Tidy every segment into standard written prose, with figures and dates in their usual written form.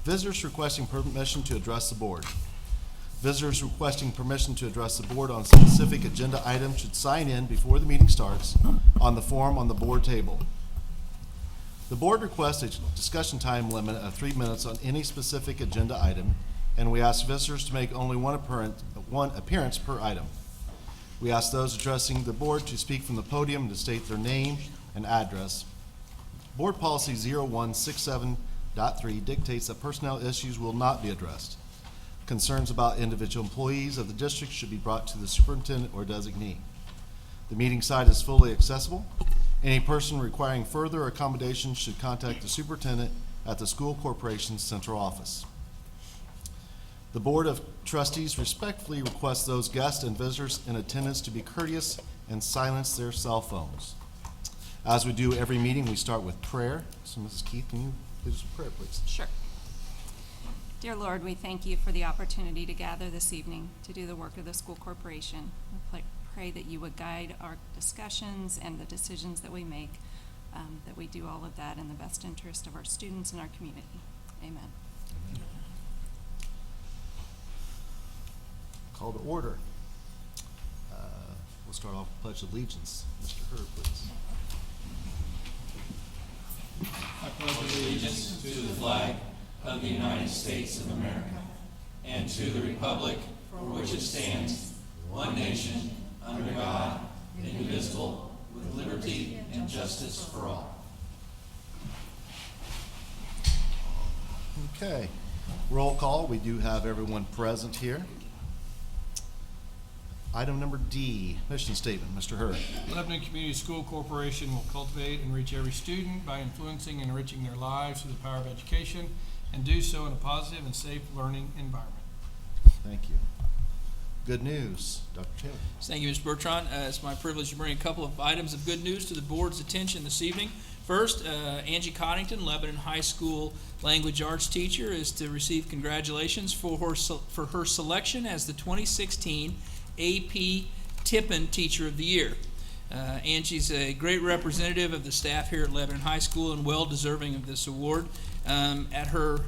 Visitors requesting permission to address the board. Visitors requesting permission to address the board on a specific agenda item should sign in before the meeting starts on the form on the board table. The board requests a discussion time limit of 3 minutes on any specific agenda item, and we ask visitors to make only one appearance per item. We ask those addressing the board to speak from the podium and to state their name and address. Board Policy 0167.3 dictates that personnel issues will not be addressed. Concerns about individual employees of the district should be brought to the superintendent or designee. The meeting site is fully accessible. Any person requiring further accommodation should contact the superintendent at the school corporation's central office. The Board of Trustees respectfully requests those guests and visitors in attendance to be courteous and silence their cell phones. As we do every meeting, we start with prayer. So Mrs. Keith, can you lead us in prayer, please? Sure. Dear Lord, we thank you for the opportunity to gather this evening to do the work of the school corporation. We pray that you would guide our discussions and the decisions that we make, that we do all of that in the best interest of our students and our community. Amen. Call to order. We'll start off with Pledge of Allegiance. Mr. Hurd, please. I pledge allegiance to the flag of the United States of America and to the republic for which it stands, one nation, under God, indivisible, with liberty and justice for all. Okay. Roll call. We do have everyone present here. Item number D, mission statement. Mr. Hurd. Lebanon Community School Corporation will cultivate and reach every student by influencing and enriching their lives through the power of education, and do so in a positive and safe learning environment. Thank you. Good news. Dr. Taylor. Thank you, Mr. Bertrand. It's my privilege to bring a couple of items of good news to the board's attention this evening. First, Angie Coddington, Lebanon High School language arts teacher, is to receive congratulations for her selection as the 2016 AP Tippin Teacher of the Year. Angie's a great representative of the staff here at Lebanon High School and well deserving of this award. At her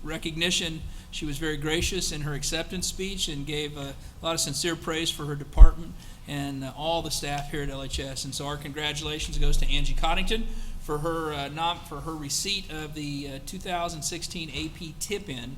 recognition, she was very gracious in her acceptance speech and gave a lot of sincere praise for her department and all the staff here at LHS. And so our congratulations goes to Angie Coddington for her receipt of the 2016 AP Tip-In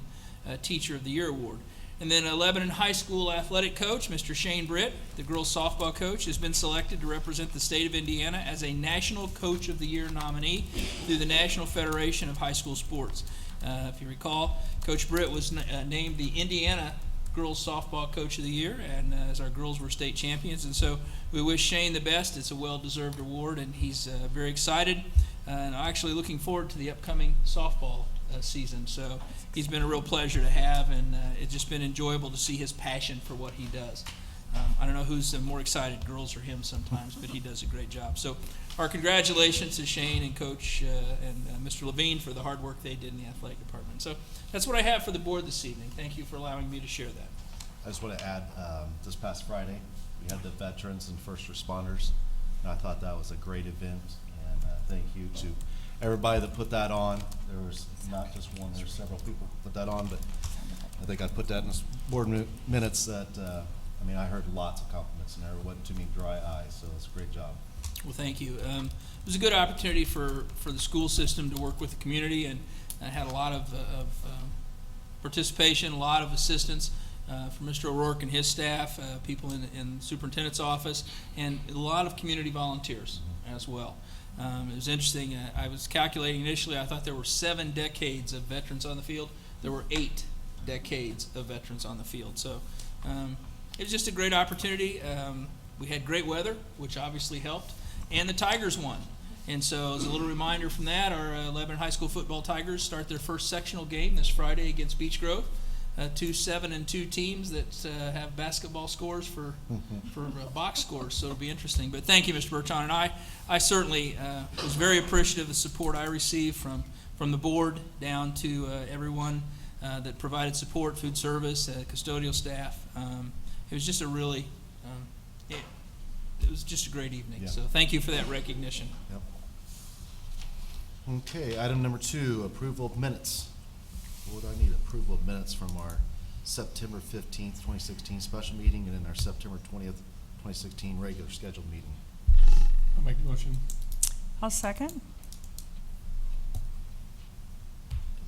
Teacher of the Year Award. And then a Lebanon High School athletic coach, Mr. Shane Britt, the girls softball coach, has been selected to represent the state of Indiana as a National Coach of the Year nominee through the National Federation of High School Sports. If you recall, Coach Britt was named the Indiana Girls Softball Coach of the Year, and as our girls were state champions. And so we wish Shane the best. It's a well-deserved award, and he's very excited and actually looking forward to the upcoming softball season. So he's been a real pleasure to have, and it's just been enjoyable to see his passion for what he does. I don't know who's more excited, girls or him sometimes, but he does a great job. So our congratulations to Shane and Coach and Mr. Levine for the hard work they did in the athletic department. So that's what I have for the board this evening. Thank you for allowing me to share that. I just want to add, this past Friday, we had the veterans and first responders, and I thought that was a great event, and thank you to everybody that put that on. There was not just one, there's several people who put that on, but I think I put that in the board minutes that, I heard lots of compliments, and there wasn't too many dry eyes, so it's a great job. Well, thank you. It was a good opportunity for the school system to work with the community, and I had a lot of participation, a lot of assistance from Mr. O'Rourke and his staff, people in the superintendent's office, and a lot of community volunteers as well. It was interesting. I was calculating initially, I thought there were 7 decades of veterans on the field. There were 8 decades of veterans on the field. So it was just a great opportunity. We had great weather, which obviously helped, and the Tigers won. And so as a little reminder from that, our Lebanon High School football Tigers start their first sectional game this Friday against Beech Grove. 2 7-2 teams that have basketball scores for box scores, so it'll be interesting. But thank you, Mr. Bertrand, and I certainly was very appreciative of the support I received from the board down to everyone that provided support, food service, custodial staff. It was just a really, it was just a great evening. Yeah. So thank you for that recognition. Yep. Okay, item number 2, approval of minutes. Board, I need approval of minutes from our September 15th, 2016 special meeting and then our September 20th, 2016 regular scheduled meeting. I'll make the motion. I'll second.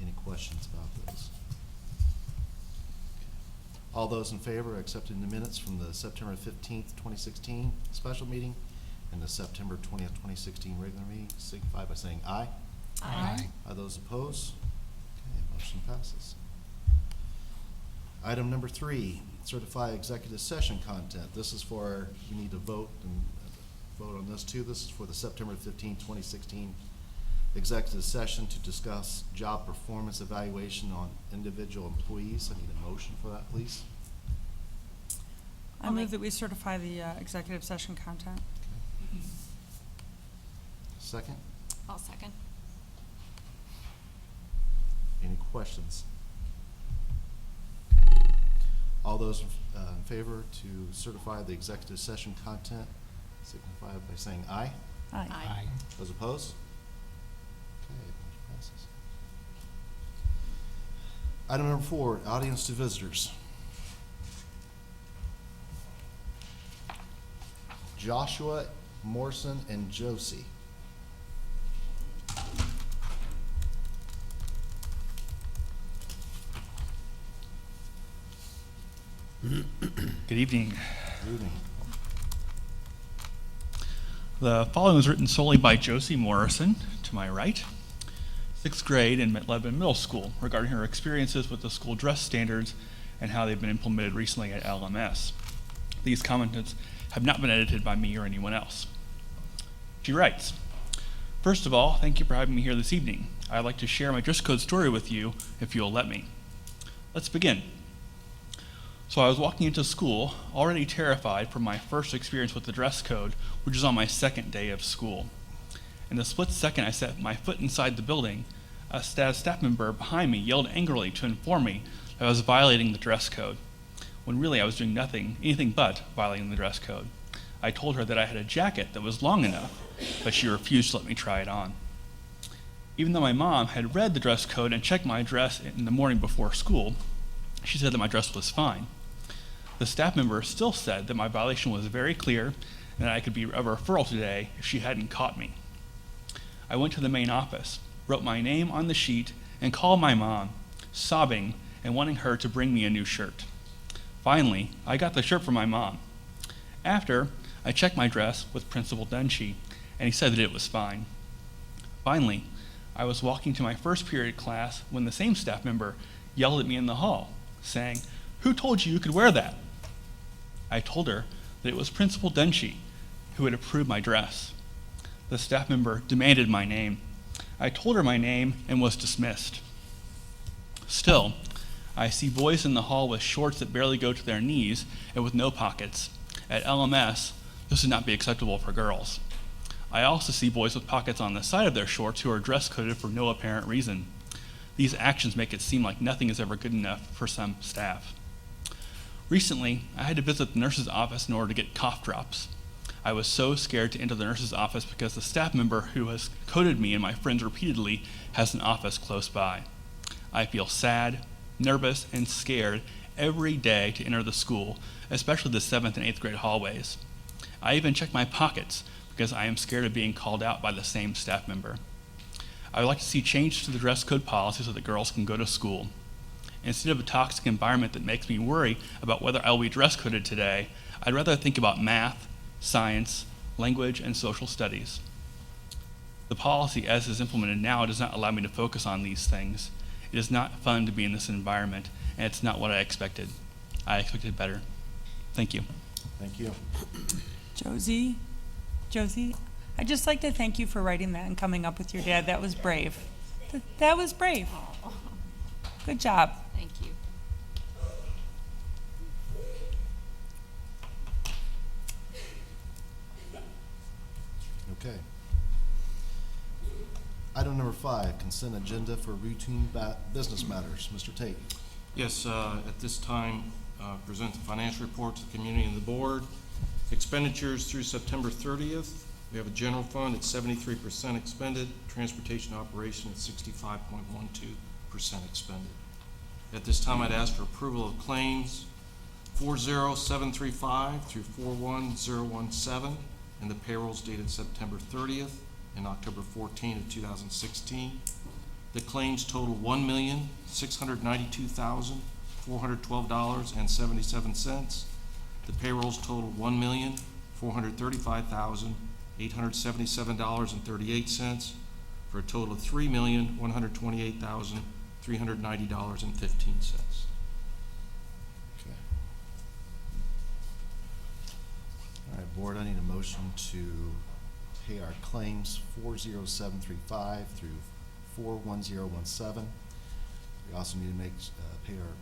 Any questions about those? All those in favor of accepting the minutes from the September 15th, 2016 special meeting and the September 20th, 2016 regular meeting signify by saying aye. Aye. Are those opposed? Okay, motion passes. Item number 3, certify executive session content. This is for, we need to vote on this too. This is for the September 15th, 2016 executive session to discuss job performance evaluation on individual employees. I need a motion for that, please. I I'll move make- that we certify the executive session content. Second? I'll second. Any questions? All those in favor to certify the executive session content signify by saying aye. Aye. Those opposed? Okay, motion passes. Item number 4, audience to visitors. Joshua, Morrison, and Josie. Good evening. Good evening. The following was written solely by Josie Morrison, to my right, 6th grade in Lebanon Middle School, regarding her experiences with the school dress standards and how they've been implemented recently at LMS. These comments have not been edited by me or anyone else. She writes, "First of all, thank you for having me here this evening. I'd like to share my dress code story with you, if you'll let me. Let's begin. So I was walking into school, already terrified from my first experience with the dress code, which was on my second day of school. In the split second I set my foot inside the building, a staff member behind me yelled angrily to inform me that I was violating the dress code, when really I was doing anything but violating the dress code. I told her that I had a jacket that was long enough, but she refused to let me try it on. Even though my mom had read the dress code and checked my dress in the morning before school, she said that my dress was fine. The staff member still said that my violation was very clear and that I could be a referral today if she hadn't caught me. I went to the main office, wrote my name on the sheet, and called my mom, sobbing and wanting her to bring me a new shirt. Finally, I got the shirt from my mom. After, I checked my dress with Principal Dunshee, and he said that it was fine. Finally, I was walking to my first period class when the same staff member yelled at me in the hall, saying, "Who told you could wear that?" I told her that it was Principal Dunshee who had approved my dress. The staff member demanded my name. I told her my name and was dismissed. Still, I see boys in the hall with shorts that barely go to their knees and with no pockets. At LMS, this would not be acceptable for girls. I also see boys with pockets on the side of their shorts who are dress coded for no apparent reason. These actions make it seem like nothing is ever good enough for some staff. Recently, I had to visit the nurse's office in order to get cough drops. I was so scared to enter the nurse's office because the staff member who has coded me and my friends repeatedly has an office close by. I feel sad, nervous, and scared every day to enter the school, especially the 7th and 8th grade hallways. I even check my pockets because I am scared of being called out by the same staff member. I would like to see change to the dress code policy so that girls can go to school. Instead of a toxic environment that makes me worry about whether I will be dress coded today, I'd rather think about math, science, language, and social studies. The policy as is implemented now does not allow me to focus on these things. It is not fun to be in this environment, and it's not what I expected. I expected better. Thank you. Thank you. Josie, I'd just like to thank you for writing that and coming up with your dad. That was brave. That was brave. Good job. Thank you. Okay. Item number 5, consent agenda for routine business matters. Mr. Tate. Yes, at this time, present the financial report to the community and the board. Expenditures through September 30th. We have a general fund at 73% expended, transportation operation at 65.12% expended. At this time, I'd ask for approval of claims 40735 through 41017 and the payrolls dated September 30th and October 14th of 2016. The claims total $1,692,412.77. The payrolls total $1,435,877.38 for a total of $3,128,390.15. Okay. All right, board, I need a motion to pay our claims 40735 through 41017. We also need to pay our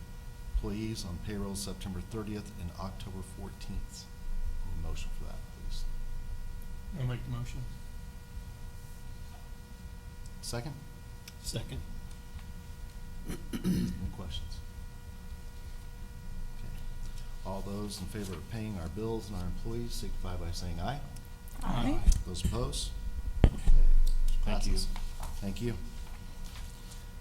employees on payroll September 30th and October 14th. Need a motion for that, please. I'll make the motion. Second? Second. Any questions? Okay. All those in favor of paying our bills and our employees signify by saying aye. Aye. Those opposed? Okay. Thank you. Passes. Thank you.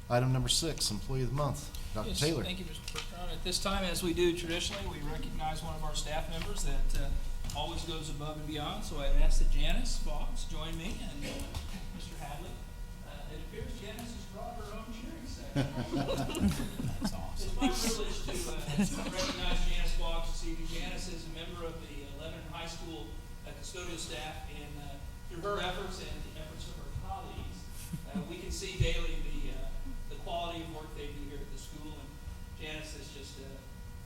Item number 6, Employee of the Month. Dr. Yes, Taylor. Thank you, Mr. Bertrand. At this time, as we do traditionally, we recognize one of our staff members that always goes above and beyond. So I'd ask that Janice Fox join me and Mr. Hadley. It appears Janice has brought her own cheering section. That's awesome. It's my privilege to recognize Janice Fox this evening. Janice is a member of the Lebanon High School custodial staff, and through her efforts and the efforts of her colleagues, we can see daily the quality of work they do here at the school. And Janice is just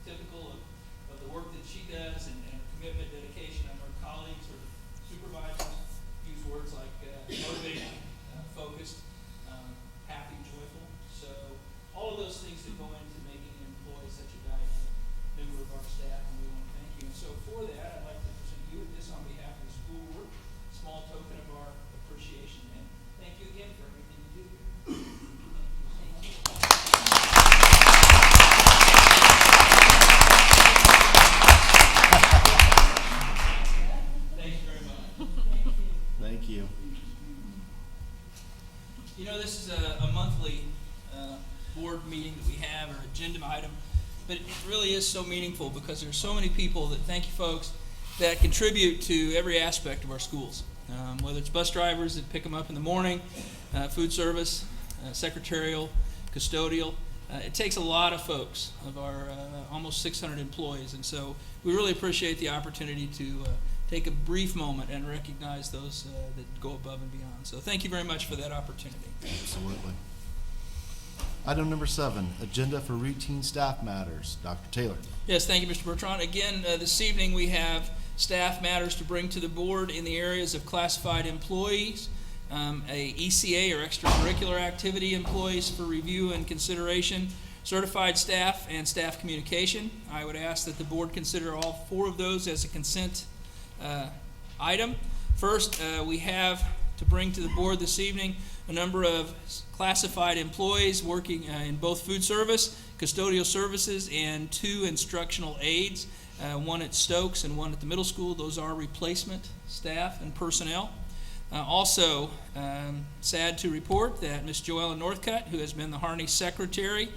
typical of the work that she does and her commitment, dedication of her colleagues, her supervisors. Use words like motivated, focused, happy, joyful. So all of those things that go into making an employee such a valuable member of our staff, and we want to thank you. And so for that, I'd like to present you with this on behalf of the school board, a small token of our appreciation. And thank you again for everything you do here. Thank you. Thank you very much. Thank you. You know, this is a monthly board meeting that we have, or agenda item, but it really is so meaningful because there's so many people that, thank you folks, that contribute to every aspect of our schools. Whether it's bus drivers that pick them up in the morning, food service, secretarial, custodial. It takes a lot of folks of our almost 600 employees, and so we really appreciate the opportunity to take a brief moment and recognize those that go above and beyond. So thank you very much for that opportunity. Absolutely. Item number 7, Agenda for Routine Staff Matters. Dr. Taylor. Yes, thank you, Mr. Bertrand. Again, this evening we have staff matters to bring to the board in the areas of classified employees, a ECA or extracurricular activity employees for review and consideration, certified staff, and staff communication. I would ask that the board consider all 4 of those as a consent item. First, we have to bring to the board this evening a number of classified employees working in both food service, custodial services, and 2 instructional aides, one at Stokes and one at the middle school. Those are replacement staff and personnel. Also, sad to report that Ms. Joella Northcutt, who has been the Harney secretary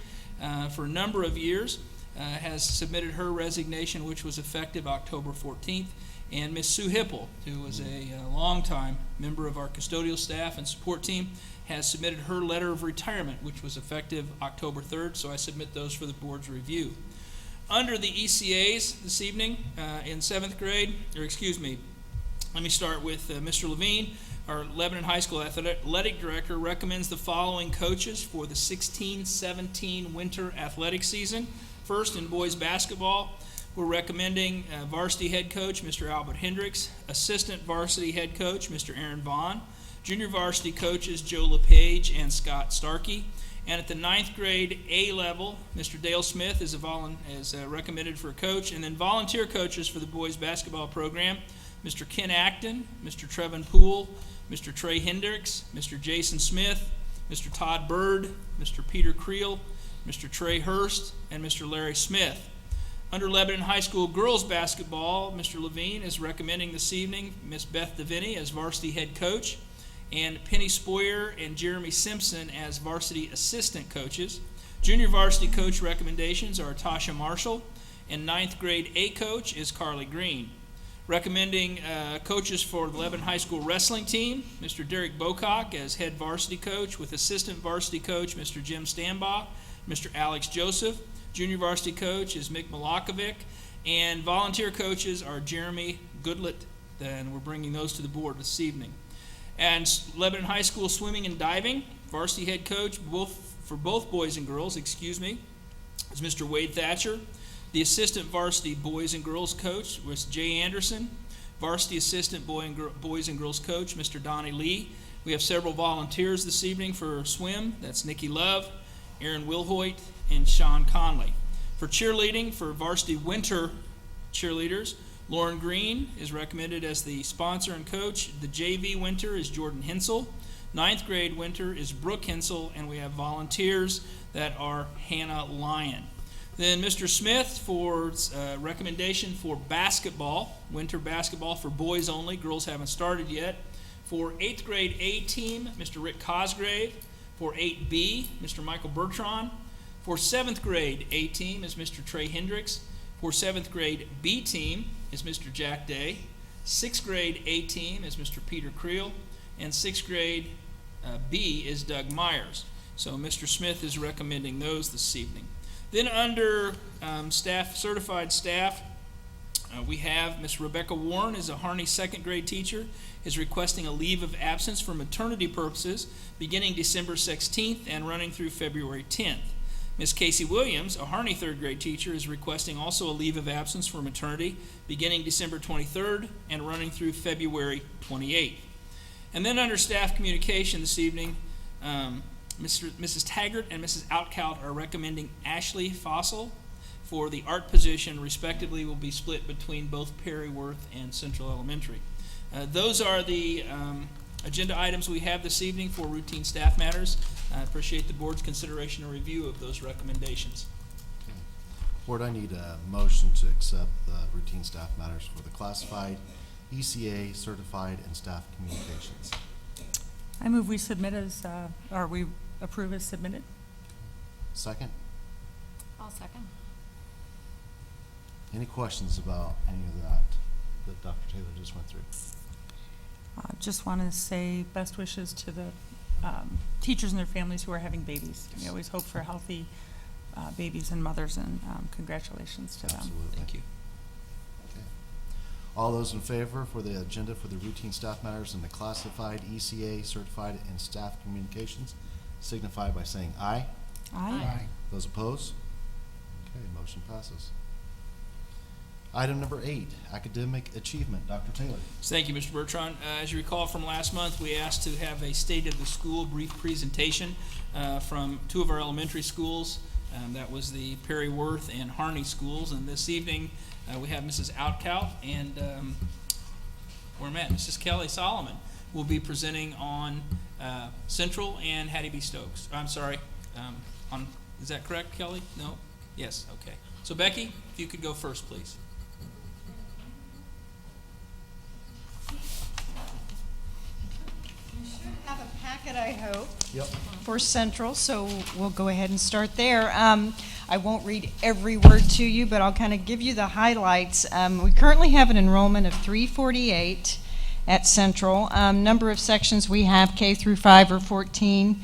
for a number of years, has submitted her resignation, which was effective October 14th. And Ms. Sue Hipple, who was a longtime member of our custodial staff and support team, has submitted her letter of retirement, which was effective October 3rd, so I submit those for the board's review. Under the ECAs this evening, in 7th grade, let me start with Mr. Levine. Our Lebanon High School athletic director recommends the following coaches for the 16-17 winter athletic season. First, in boys basketball, we're recommending varsity head coach, Mr. Albert Hendricks, assistant varsity head coach, Mr. Aaron Vaughn, junior varsity coaches, Joe LePage and Scott Starkey. And at the 9th grade A level, Mr. Dale Smith is recommended for a coach. And then volunteer coaches for the boys basketball program, Mr. Ken Acton, Mr. Trevin Poole, Mr. Trey Hendricks, Mr. Jason Smith, Mr. Todd Bird, Mr. Peter Creel, Mr. Trey Hurst, and Mr. Larry Smith. Under Lebanon High School girls basketball, Mr. Levine is recommending this evening Ms. Beth DeVinny as varsity head coach, and Penny Spoyer and Jeremy Simpson as varsity assistant coaches. Junior varsity coach recommendations are Tasha Marshall, and 9th grade A coach is Carly Green. Recommending coaches for the Lebanon High School wrestling team, Mr. Derek Bocock as head varsity coach with assistant varsity coach Mr. Jim Stanbaugh, Mr. Alex Joseph. Junior varsity coach is Mick Milakovic, and volunteer coaches are Jeremy Goodlett, and we're bringing those to the board this evening. And Lebanon High School swimming and diving, varsity head coach for both boys and girls, is Mr. Wade Thatcher. The assistant varsity boys and girls coach was Jay Anderson. Varsity assistant boys and girls coach, Mr. Donnie Lee. We have several volunteers this evening for swim. That's Nikki Love, Aaron Wilhoit, and Sean Conley. For cheerleading, for varsity winter cheerleaders, Lauren Green is recommended as the sponsor and coach. The JV winter is Jordan Hensel. 9th grade winter is Brooke Hensel, and we have volunteers that are Hannah Lyon. Then Mr. Smith for recommendation for basketball, winter basketball for boys only. Girls haven't started yet. For 8th grade A team, Mr. Rick Cosgrave. For 8B, Mr. Michael Bertrand. For 7th grade A team is Mr. Trey Hendricks. For 7th grade B team is Mr. Jack Day. 6th grade A team is Mr. Peter Creel. And 6th grade B is Doug Myers. So Mr. Smith is recommending those this evening. Then under certified staff, we have Miss Rebecca Warren is a Harney 2nd grade teacher, is requesting a leave of absence for maternity purposes beginning December 16th and running through February 10th. Miss Casey Williams, a Harney 3rd grade teacher, is requesting also a leave of absence for maternity beginning December 23rd and running through February 28th. And then under staff communication this evening, Mrs. Taggart and Mrs. Outcalt are recommending Ashley Fossil for the art position, respectively, will be split between both Perry Worth and Central Elementary. Those are the agenda items we have this evening for routine staff matters. I appreciate the board's consideration and review of those recommendations. Board, I need a motion to accept the routine staff matters for the classified, ECA, certified, and staff communications. I move we submit we approve as submitted. Second? I'll second. Any questions about any of that Dr. Taylor just went through? Just want to say best wishes to the teachers and their families who are having babies. We always hope for healthy babies and mothers, and congratulations to them. Absolutely. Thank you. Okay. All those in favor for the agenda for the routine staff matters in the classified, ECA, certified, and staff communications signify by saying aye. Aye. Those opposed? Okay, motion passes. Item number 8, academic achievement. Dr. Taylor. Thank you, Mr. Bertrand. As you recall from last month, we asked to have a State of the School brief presentation from 2 of our elementary schools. That was the Perry Worth and Harney schools. And this evening, we have Mrs. Outcalt and Mrs. Kelly Solomon will be presenting on Central and Hattie B. Stokes. I'm sorry. Is that correct, Kelly? No? Yes, okay. So Becky, if you could go first, please. Have a packet, I hope, Yep. for Central, so we'll go ahead and start there. I won't read every word to you, but I'll kind of give you the highlights. We currently have an enrollment of 348 at Central. Number of sections we have K through 5 are 14.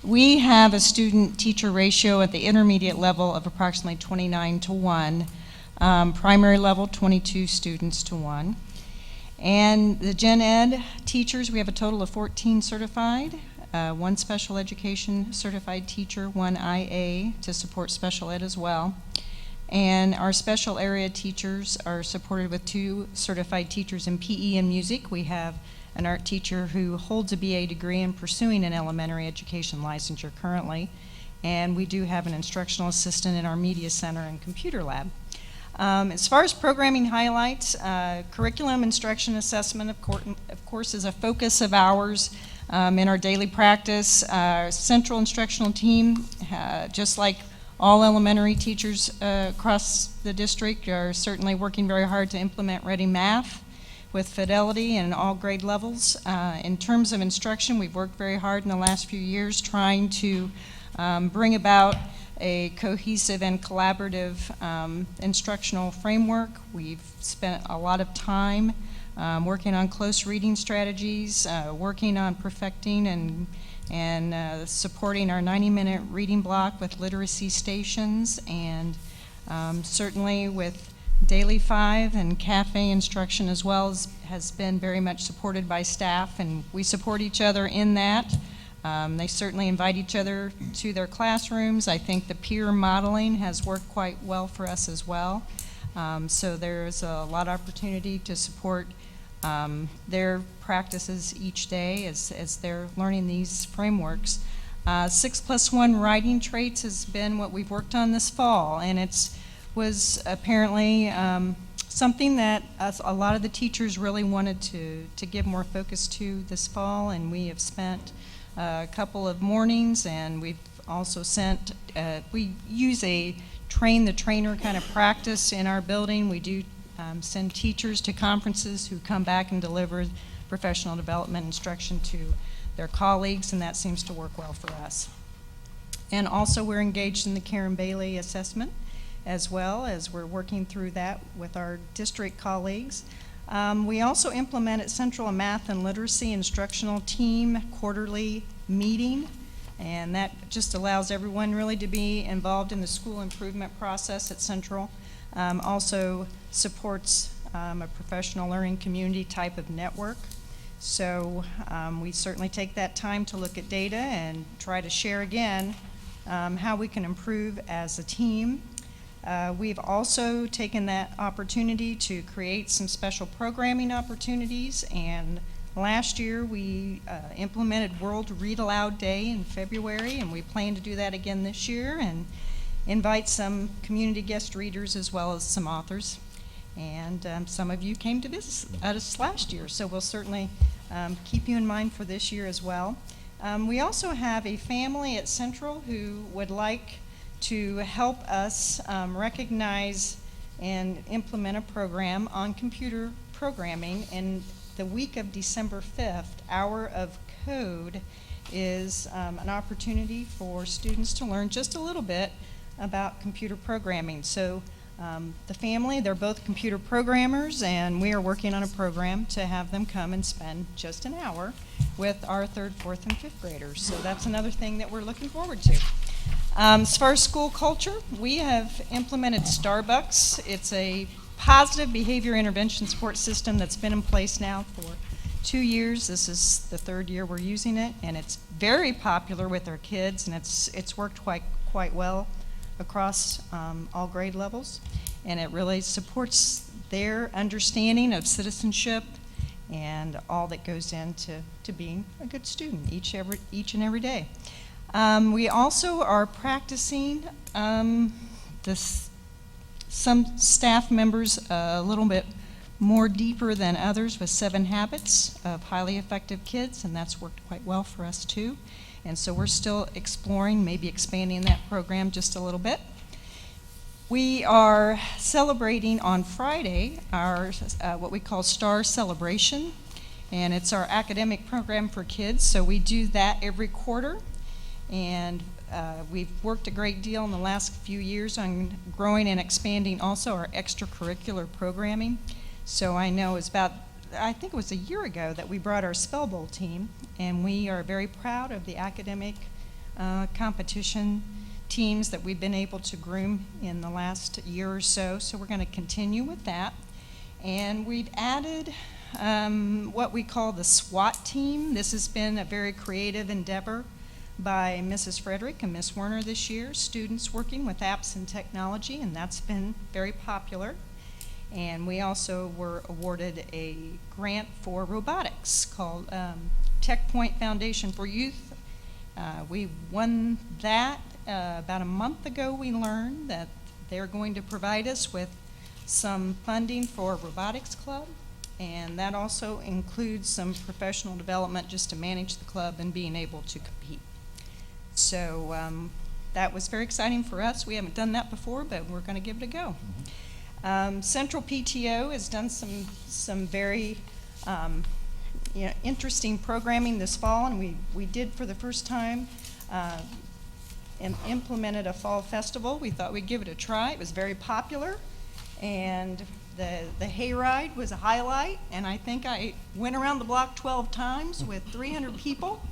We have a student-teacher ratio at the intermediate level of approximately 29 to 1. Primary level, 22 students to 1. And the gen ed teachers, we have a total of 14 certified, 1 special education certified teacher, 1 IA to support special ed as well. And our special area teachers are supported with 2 certified teachers in PE and music. We have an art teacher who holds a BA degree and pursuing an elementary education licensure currently. And we do have an instructional assistant in our media center and computer lab. As far as programming highlights, curriculum instruction assessment, of course, is a focus of ours in our daily practice. Our central instructional team, just like all elementary teachers across the district, are certainly working very hard to implement Ready Math with fidelity and all grade levels. In terms of instruction, we've worked very hard in the last few years trying to bring about a cohesive and collaborative instructional framework. We've spent a lot of time working on close reading strategies, working on perfecting and supporting our 90-minute reading block with literacy stations, and certainly with Daily 5 and cafe instruction as well has been very much supported by staff, and we support each other in that. They certainly invite each other to their classrooms. I think the peer modeling has worked quite well for us as well. So there's a lot of opportunity to support their practices each day as they're learning these frameworks. 6+1 writing traits has been what we've worked on this fall, and was apparently something that a lot of the teachers really wanted to give more focus to this fall, and we have spent a couple of mornings, and we've also sent, we use a train the trainer kind of practice in our building. We do send teachers to conferences who come back and deliver professional development instruction to their colleagues, and that seems to work well for us. And also we're engaged in the Karen Bailey assessment, as well as we're working through that with our district colleagues. We also implemented Central Math and Literacy Instructional Team quarterly meeting, and that just allows everyone really to be involved in the school improvement process at Central. Also supports a professional learning community type of network. So we certainly take that time to look at data and try to share again how we can improve as a team. We've also taken that opportunity to create some special programming opportunities, and last year we implemented World Read Aloud Day in February, and we plan to do that again this year and invite some community guest readers as well as some authors. And some of you came to visit us last year, so we'll certainly keep you in mind for this year as well. We also have a family at Central who would like to help us recognize and implement a program on computer programming. In the week of December 5th, Hour of Code is an opportunity for students to learn just a little bit about computer programming. So the family, they're both computer programmers, and we are working on a program to have them come and spend just an hour with our 3rd, 4th, and 5th graders. So that's another thing that we're looking forward to. As far as school culture, we have implemented Starbucks. It's a positive behavior intervention support system that's been in place now for 2 years. This is the 3rd year we're using it, and it's very popular with our kids, and it's worked quite well across all grade levels, and it really supports their understanding of citizenship and all that goes into being a good student each and every day. We also are practicing some staff members a little bit more deeper than others with 7 Habits of Highly Effective Kids, and that's worked quite well for us too. And so we're still exploring, maybe expanding that program just a little bit. We are celebrating on Friday our what we call Star Celebration, and it's our academic program for kids. So we do that every quarter, and we've worked a great deal in the last few years on growing and expanding also our extracurricular programming. So I know it's I think it was a year ago that we brought our Spell Bowl team, and we are very proud of the academic competition teams that we've been able to groom in the last year or so. So we're going to continue with that. And we've added what we call the SWAT team. This has been a very creative endeavor by Mrs. Frederick and Ms. Werner this year, students working with apps and technology, and that's been very popular. And we also were awarded a grant for robotics called Tech Point Foundation for Youth. We won that about a month ago. We learned that they're going to provide us with some funding for a robotics club, and that also includes some professional development just to manage the club and being able to compete. So that was very exciting for us. We haven't done that before, but we're going to give it a go. Central PTO has done some very interesting programming this fall, and we did for the first time implemented a fall festival. We thought we'd give it a try. It was very popular, and the hayride was a highlight, and I think I went around the block 12 times with 300 people.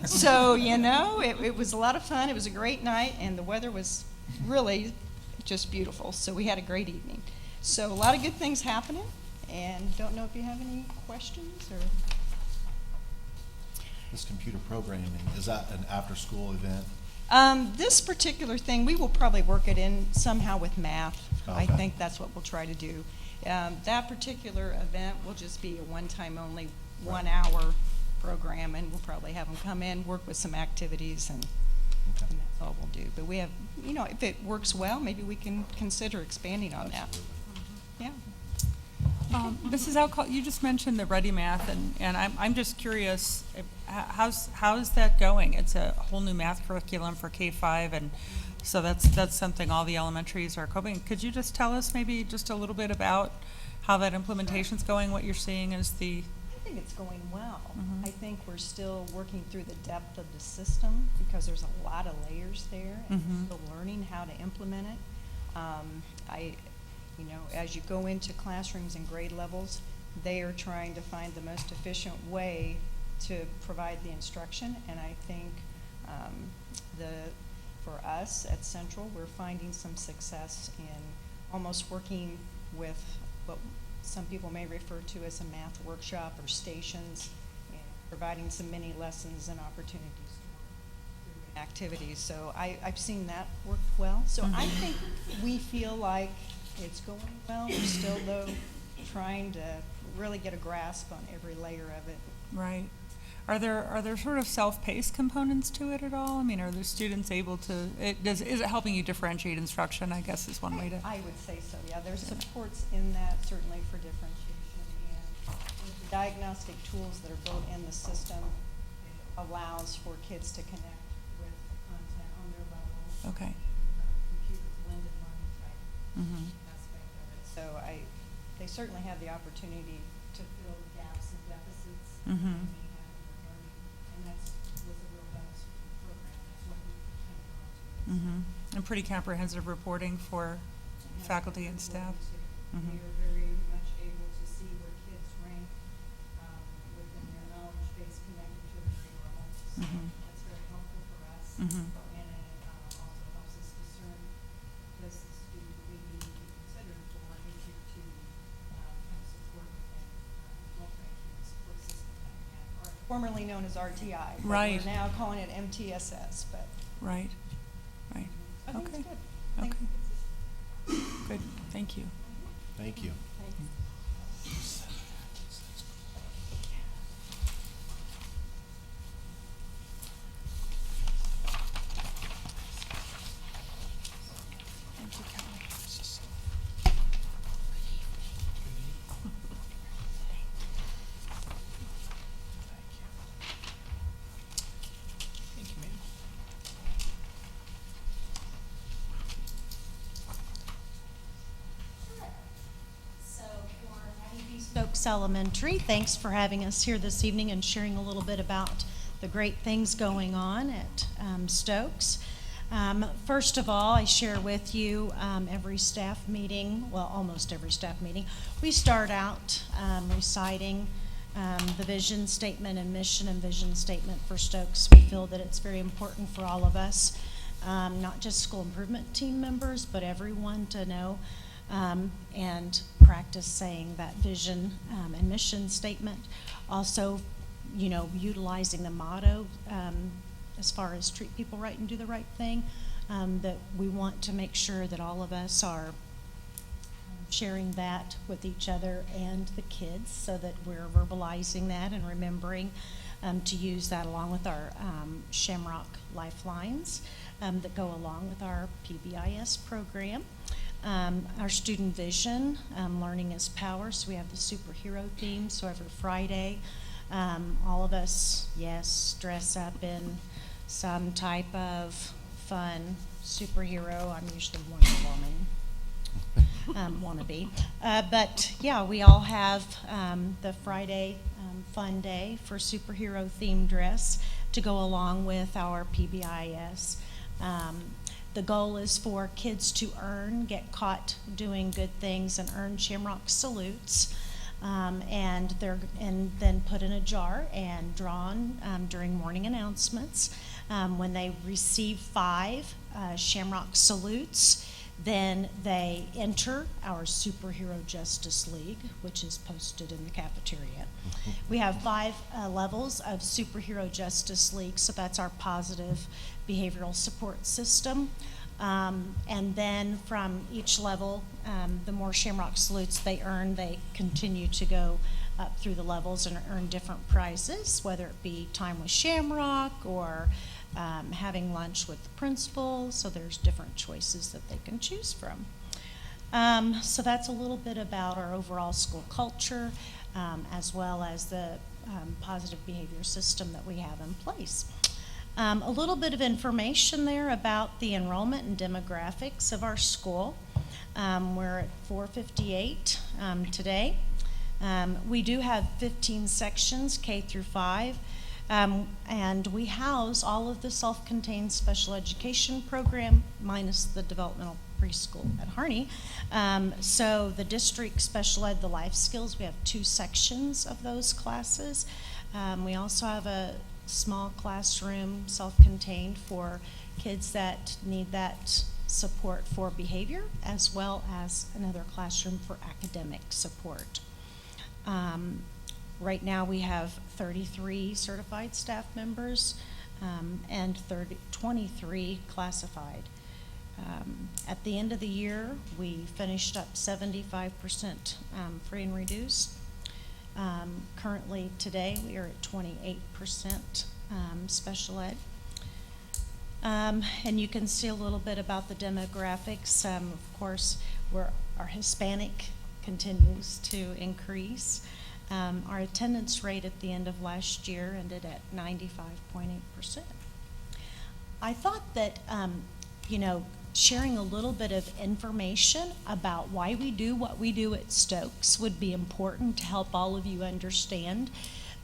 So, you know, it was a lot of fun. It was a great night, and the weather was really just beautiful. So we had a great evening. So a lot of good things happening, and don't know if you have any questions or... This computer programming, is that an after-school event? This particular thing, we will probably work it in somehow with math. I Okay. think that's what we'll try to do. That particular event will just be a one-time only, 1 hour program, and we'll probably have them come in, work with some activities, and Okay. that's all we'll do. But we have, you know, if it works well, maybe we can consider expanding on that. Absolutely. Yeah. Mrs. Alcott, you just mentioned the Ready Math, and I'm just curious, how's that going? It's a whole new math curriculum for K-5, and so that's something all the elementaries are coping. Could you just tell us maybe just a little bit about how that implementation's going, what you're seeing as the... I think it's going well. Mhm. I think we're still working through the depth of the system because there's a lot of layers there, and Mhm. we're still learning how to implement it. You know, as you go into classrooms and grade levels, they are trying to find the most efficient way to provide the instruction, and I think for us at Central, we're finding some success in almost working with what some people may refer to as a math workshop or stations, and providing some mini lessons and opportunities through activities. So I've seen that work well. So I think we feel like it's going well. We're still, though, trying to really get a grasp on every layer of it. Right. Are there sort of self-paced components to it at all? I mean, are the students able to, is it helping you differentiate instruction, I guess is one way to... I would say so, yeah. There's supports in that certainly for differentiation, and with the diagnostic tools that are built in the system, it allows for kids to connect with the content on their level. Okay. Computer blended learning type Mm-hmm. aspect of it. So they certainly have the opportunity to fill the gaps and deficits that Mhm. they may have in their learning, and that's was a real bonus for the program. That's what we came across with. Mm-hmm. And pretty comprehensive reporting for faculty and staff. Mhm. We are very much able to see where kids rank within their knowledge base connected to their grade level. So Mhm. that's very helpful for us. Mhm. And it also helps us discern, does the student maybe need to be considered for a tier 2 kind of support and multi-academic support system that we have, or formerly known as RTI. but Right. We're now calling it MTSS, but Right. Right. I think Okay. it's good. I think Okay. it's- Good. Thank you. Thank you. Thanks. Thank you, Kelly. Thank you, ma'am. So for Abby Stokes Elementary, thanks for having us here this evening and sharing a little bit about the great things going on at Stokes. First of all, I share with you every staff meeting, well, almost every staff meeting, we start out reciting the vision statement and mission and vision statement for Stokes. We feel that it's very important for all of us, not just school improvement team members, but everyone to know and practice saying that vision and mission statement. Also, you know, utilizing the motto as far as treat people right and do the right thing, that we want to make sure that all of us are sharing that with each other and the kids so that we're verbalizing that and remembering to use that along with our Shamrock Lifelines that go along with our PBIS program. Our student vision, learning is power, so we have the superhero theme, so every Friday, all of us, yes, dress up in some type of fun superhero. I'm usually Wonder Woman, wannabe. But yeah, we all have the Friday fun day for superhero themed dress to go along with our PBIS The goal is for kids to get caught doing good things and earn Shamrock salutes. And then put in a jar and drawn during morning announcements. When they receive 5 Shamrock salutes, then they enter our Superhero Justice League, which is posted in the cafeteria. We have 5 levels of Superhero Justice League, so that's our positive behavioral support system. And then from each level, the more Shamrock salutes they earn, they continue to go up through the levels and earn different prizes, whether it be time with Shamrock or having lunch with the principal. So there's different choices that they can choose from. So that's a little bit about our overall school culture, as well as the positive behavior system that we have in place. A little bit of information there about the enrollment and demographics of our school. We're at 458 today. We do have 15 sections, K through 5, and we house all of the self-contained special education program minus the developmental preschool at Harney. So the district special ed, the life skills, we have 2 sections of those classes. We also have a small classroom, self-contained, for kids that need that support for behavior, as well as another classroom for academic support. Right now we have 33 certified staff members and 23 classified. At the end of the year, we finished up 75% free and reduced. Currently today we are at 28% special ed. And you can see a little bit about the demographics. Of course, our Hispanic continues to increase. Our attendance rate at the end of last year ended at 95.8%. I thought that, sharing a little bit of information about why we do what we do at Stokes would be important to help all of you understand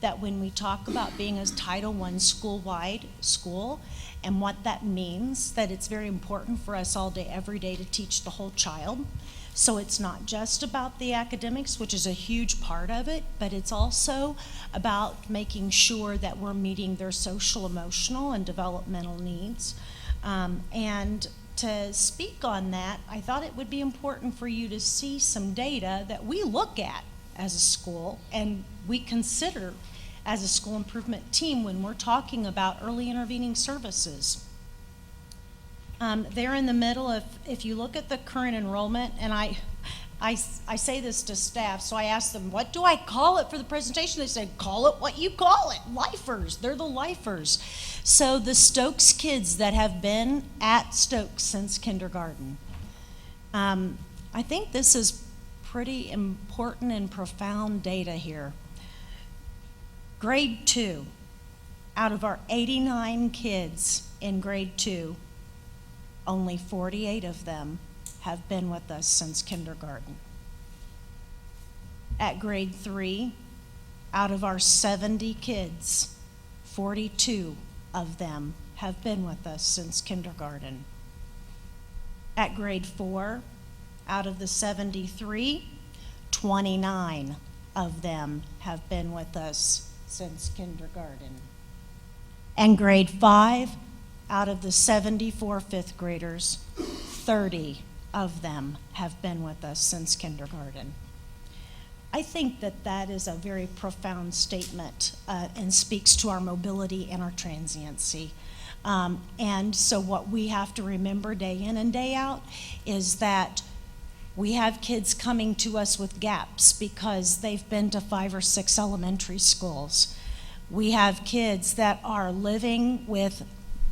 that when we talk about being a Title I school-wide school and what that means, that it's very important for us all day, every day, to teach the whole child. So it's not just about the academics, which is a huge part of it, but it's also about making sure that we're meeting their social, emotional, and developmental needs. And to speak on that, I thought it would be important for you to see some data that we look at as a school and we consider as a school improvement team when we're talking about early intervening services. They're in the middle of, if you look at the current enrollment, and I say this to staff, so I ask them, what do I call it for the presentation? They say, call it what you call it, lifers. They're the lifers. So the Stokes kids that have been at Stokes since kindergarten. I think this is pretty important and profound data here. Grade 2, out of our 89 kids in grade 2, only 48 of them have been with us since kindergarten. At grade 3, out of our 70 kids, 42 of them have been with us since kindergarten. At grade 4, out of the 73, 29 of them have been with us since kindergarten. And grade 5, out of the 74 fifth graders, 30 of them have been with us since kindergarten. I think that that is a very profound statement and speaks to our mobility and our transiency. And so what we have to remember day in and day out is that we have kids coming to us with gaps because they've been to 5 or 6 elementary schools. We have kids that are living with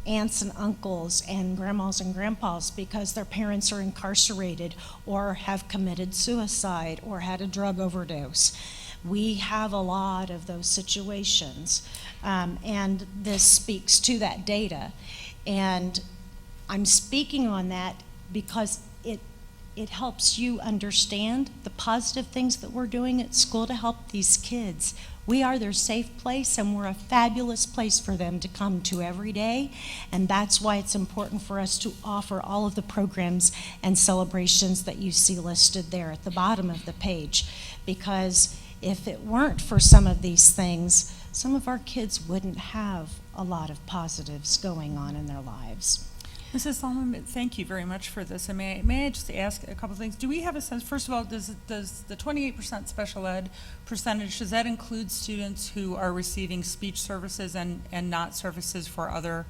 aunts and uncles and grandmas and grandpas because their parents are incarcerated or have committed suicide or had a drug overdose. We have a lot of those situations, and this speaks to that data. And I'm speaking on that because it helps you understand the positive things that we're doing at school to help these kids. We are their safe place, and we're a fabulous place for them to come to every day. And that's why it's important for us to offer all of the programs and celebrations that you see listed there at the bottom of the page. Because if it weren't for some of these things, some of our kids wouldn't have a lot of positives going on in their lives. Mrs. Solomon, thank you very much for this. And may I just ask a couple things? Do we have a sense, first of all, does the 28% special ed percentage, does that include students who are receiving speech services and not services for other?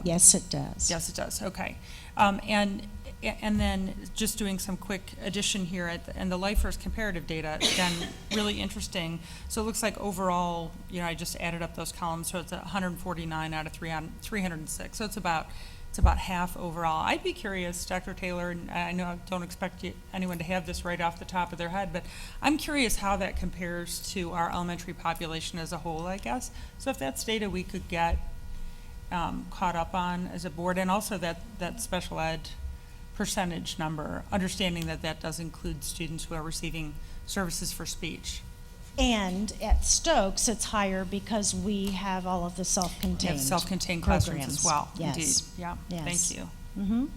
Yes, it does. Yes, it does. Okay. And then just doing some quick addition here and the LifeFirst comparative data, again, really interesting. So it looks like overall, I just added up those columns, so it's 149 out of 306. So it's about half overall. I'd be curious, Dr. Taylor, and I know I don't expect anyone to have this right off the top of their head, but I'm curious how that compares to our elementary population as a whole, I guess. So if that's data we could get caught up on as a board, and also that special ed percentage number, understanding that does include students who are receiving services for speech. And at Stokes, it's higher because we have all of the We self-contained have self-contained classrooms programs. as well, Yes. indeed. Yeah, Yes. thank you.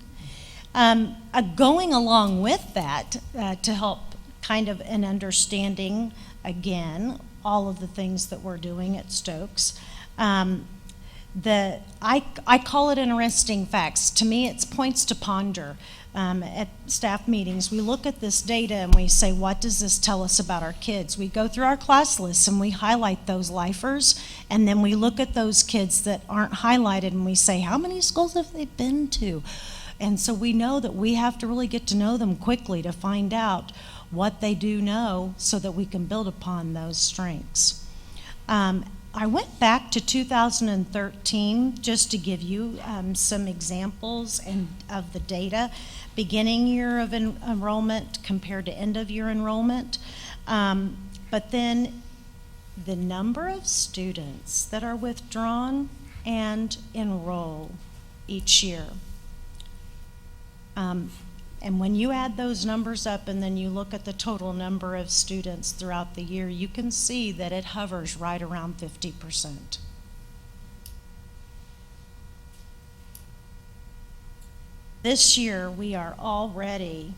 Going along with that, to help kind of an understanding, again, all of the things that we're doing at Stokes, I call it interesting facts. To me, it's points to ponder. At staff meetings, we look at this data and we say, what does this tell us about our kids? We go through our class lists and we highlight those lifers, and then we look at those kids that aren't highlighted and we say, how many schools have they been to? And so we know that we have to really get to know them quickly to find out what they do know so that we can build upon those strengths. I went back to 2013 just to give you some examples of the data, beginning year of enrollment compared to end of year enrollment. But then the number of students that are withdrawn and enroll each year. And when you add those numbers up and then you look at the total number of students throughout the year, you can see that it hovers right around 50%. This year, we are already,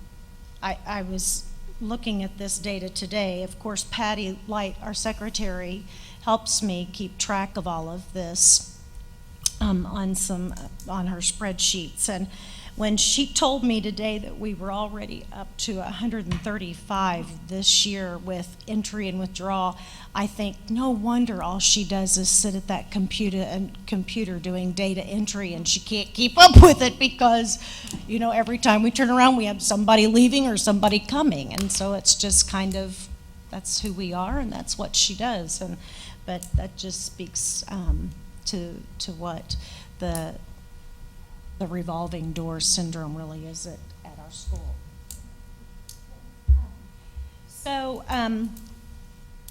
I was looking at this data today. Of course, Patty Light, our secretary, helps me keep track of all of this on her spreadsheets. And when she told me today that we were already up to 135 this year with entry and withdrawal, I think no wonder all she does is sit at that computer doing data entry, and she can't keep up with it because, every time we turn around we have somebody leaving or somebody coming, and so it's just kind of, that's who we are and that's what she does. But that just speaks to what the revolving door syndrome really is at our school. So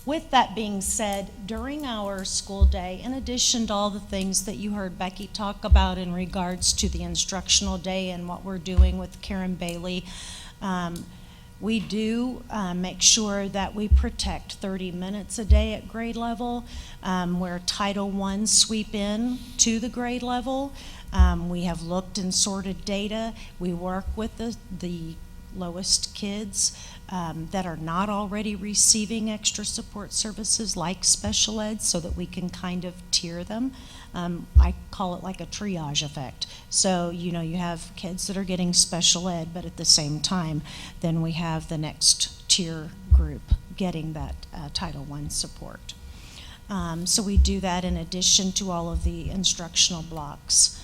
with that being said, during our school day, in addition to all the things that you heard Becky talk about in regards to the instructional day and what we're doing with Karen Bailey, we do make sure that we protect 30 minutes a day at grade level, where Title I sweep in to the grade level. We have looked and sorted data. We work with the lowest kids that are not already receiving extra support services like special ed, so that we can kind of tier them. I call it like a triage effect. So, you have kids that are getting special ed, but at the same time, then we have the next tier group getting that Title I support. So we do that in addition to all of the instructional blocks.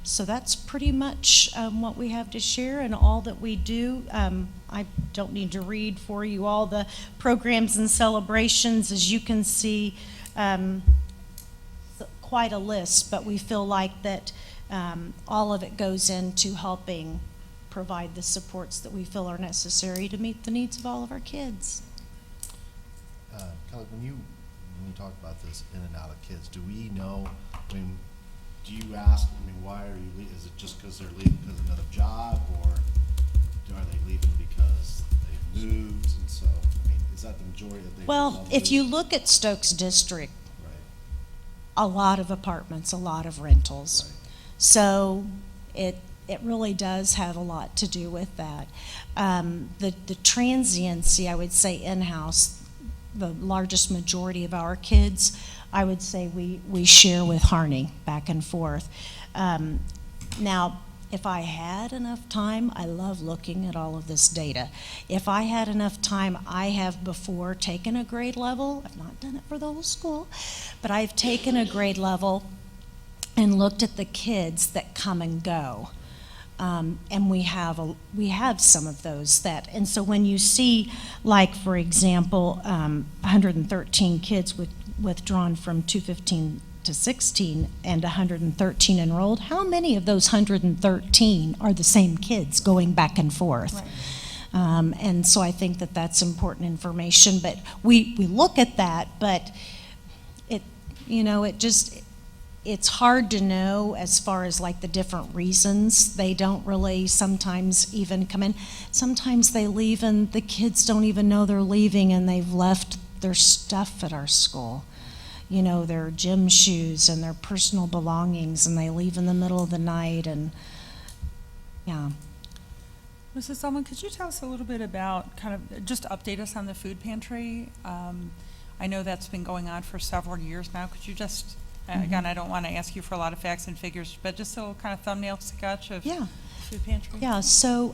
So that's pretty much what we have to share and all that we do. I don't need to read for you all the programs and celebrations. As you can see, quite a list, but we feel like that all of it goes into helping provide the supports that we feel are necessary to meet the needs of all of our kids. Kelly, when you talk about this in and out of kids, do we know, do you ask, why are you leaving? Is it just because they're leaving because of another job, or are they leaving because they've moved? And so, is that the majority of the. Well, if you look at Stokes District, Right, a lot of apartments, a lot of rentals. right. So it really does have a lot to do with that. The transiency, I would say in-house, the largest majority of our kids, I would say we share with Harney back and forth. Now, if I had enough time, I love looking at all of this data. If I had enough time, I have before taken a grade level. I've not done it for the whole school, but I've taken a grade level and looked at the kids that come and go. And we have some of those that, and so when you see, like, for example, 113 kids withdrawn from 215 to 16 and 113 enrolled, how many of those 113 are the same kids going back and forth? Right. And so I think that that's important information, but we look at that, but it's hard to know as far as like the different reasons. They don't really sometimes even come in. Sometimes they leave and the kids don't even know they're leaving and they've left their stuff at our school. You know, their gym shoes and their personal belongings, and they leave in the middle of the night, and yeah. Mrs. Selman, could you tell us a little bit about, kind of, just update us on the food pantry? I know that's been going on for several years now. Could you just, again, I don't want to ask you for a lot of facts and figures, but just a little kind of thumbnail sketch of Yeah. the food pantry? Yeah, so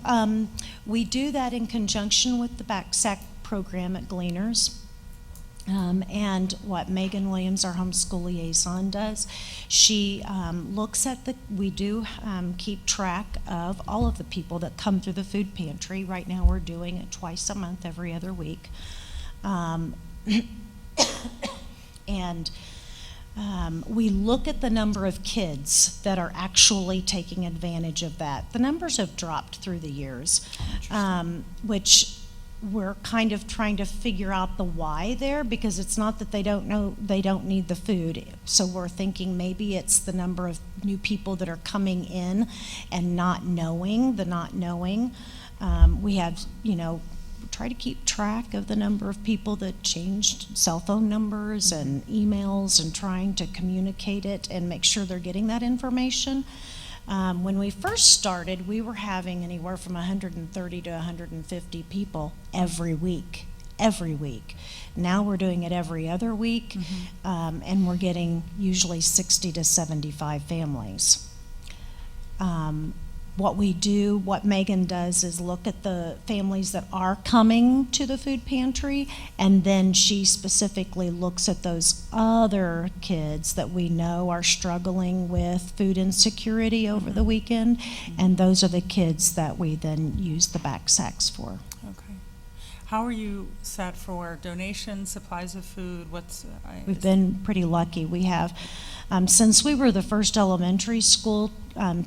we do that in conjunction with the BACSAC program at Gleaners. And what Megan Williams, our homeschool liaison, does, she looks at we do keep track of all of the people that come through the food pantry. Right now we're doing it twice a month, every other week. And we look at the number of kids that are actually taking advantage of that. The numbers have dropped through the years, which we're kind of trying to figure out the why there, because it's not that they don't know they don't need the food. So we're thinking maybe it's the number of new people that are coming in and not knowing. We have, try to keep track of the number of people that changed cell phone numbers and emails and trying to communicate it and make sure they're getting that information. When we first started, we were having anywhere from 130 to 150 people every week. Now we're doing it every other week, and we're getting usually 60 to 75 families. What Megan does is look at the families that are coming to the food pantry, and then she specifically looks at those other kids that we know are struggling with food insecurity over the weekend, and those are the kids that we then use the BACSACs for. Okay. How are you set for donations, supplies of food? We've been pretty lucky. We have, since we were the first elementary school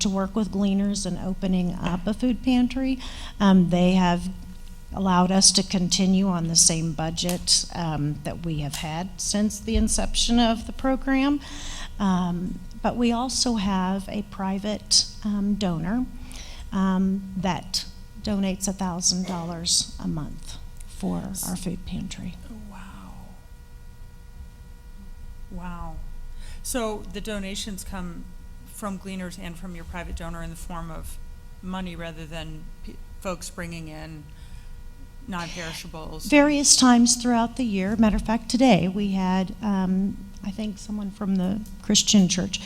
to work with Gleaners and opening up a food pantry, they have allowed us to continue on the same budget that we have had since the inception of the program. But we also have a private donor that donates $1,000 a month for our food pantry. Wow. So the donations come from Gleaners and from your private donor in the form of money rather than folks bringing in non-perishables? Various times throughout the year. Matter of fact, today we had, I think someone from the Christian church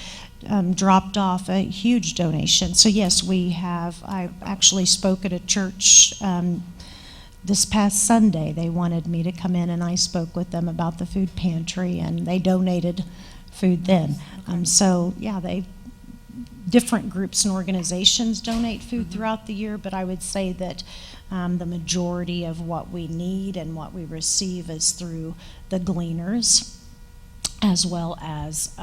dropped off a huge donation. So yes, we have. I actually spoke at a church this past Sunday. They wanted me to come in, and I spoke with them about the food pantry, and they donated food then. So yeah, different groups and organizations donate food throughout the year, but I would say that the majority of what we need and what we receive is through the Gleaners, as well as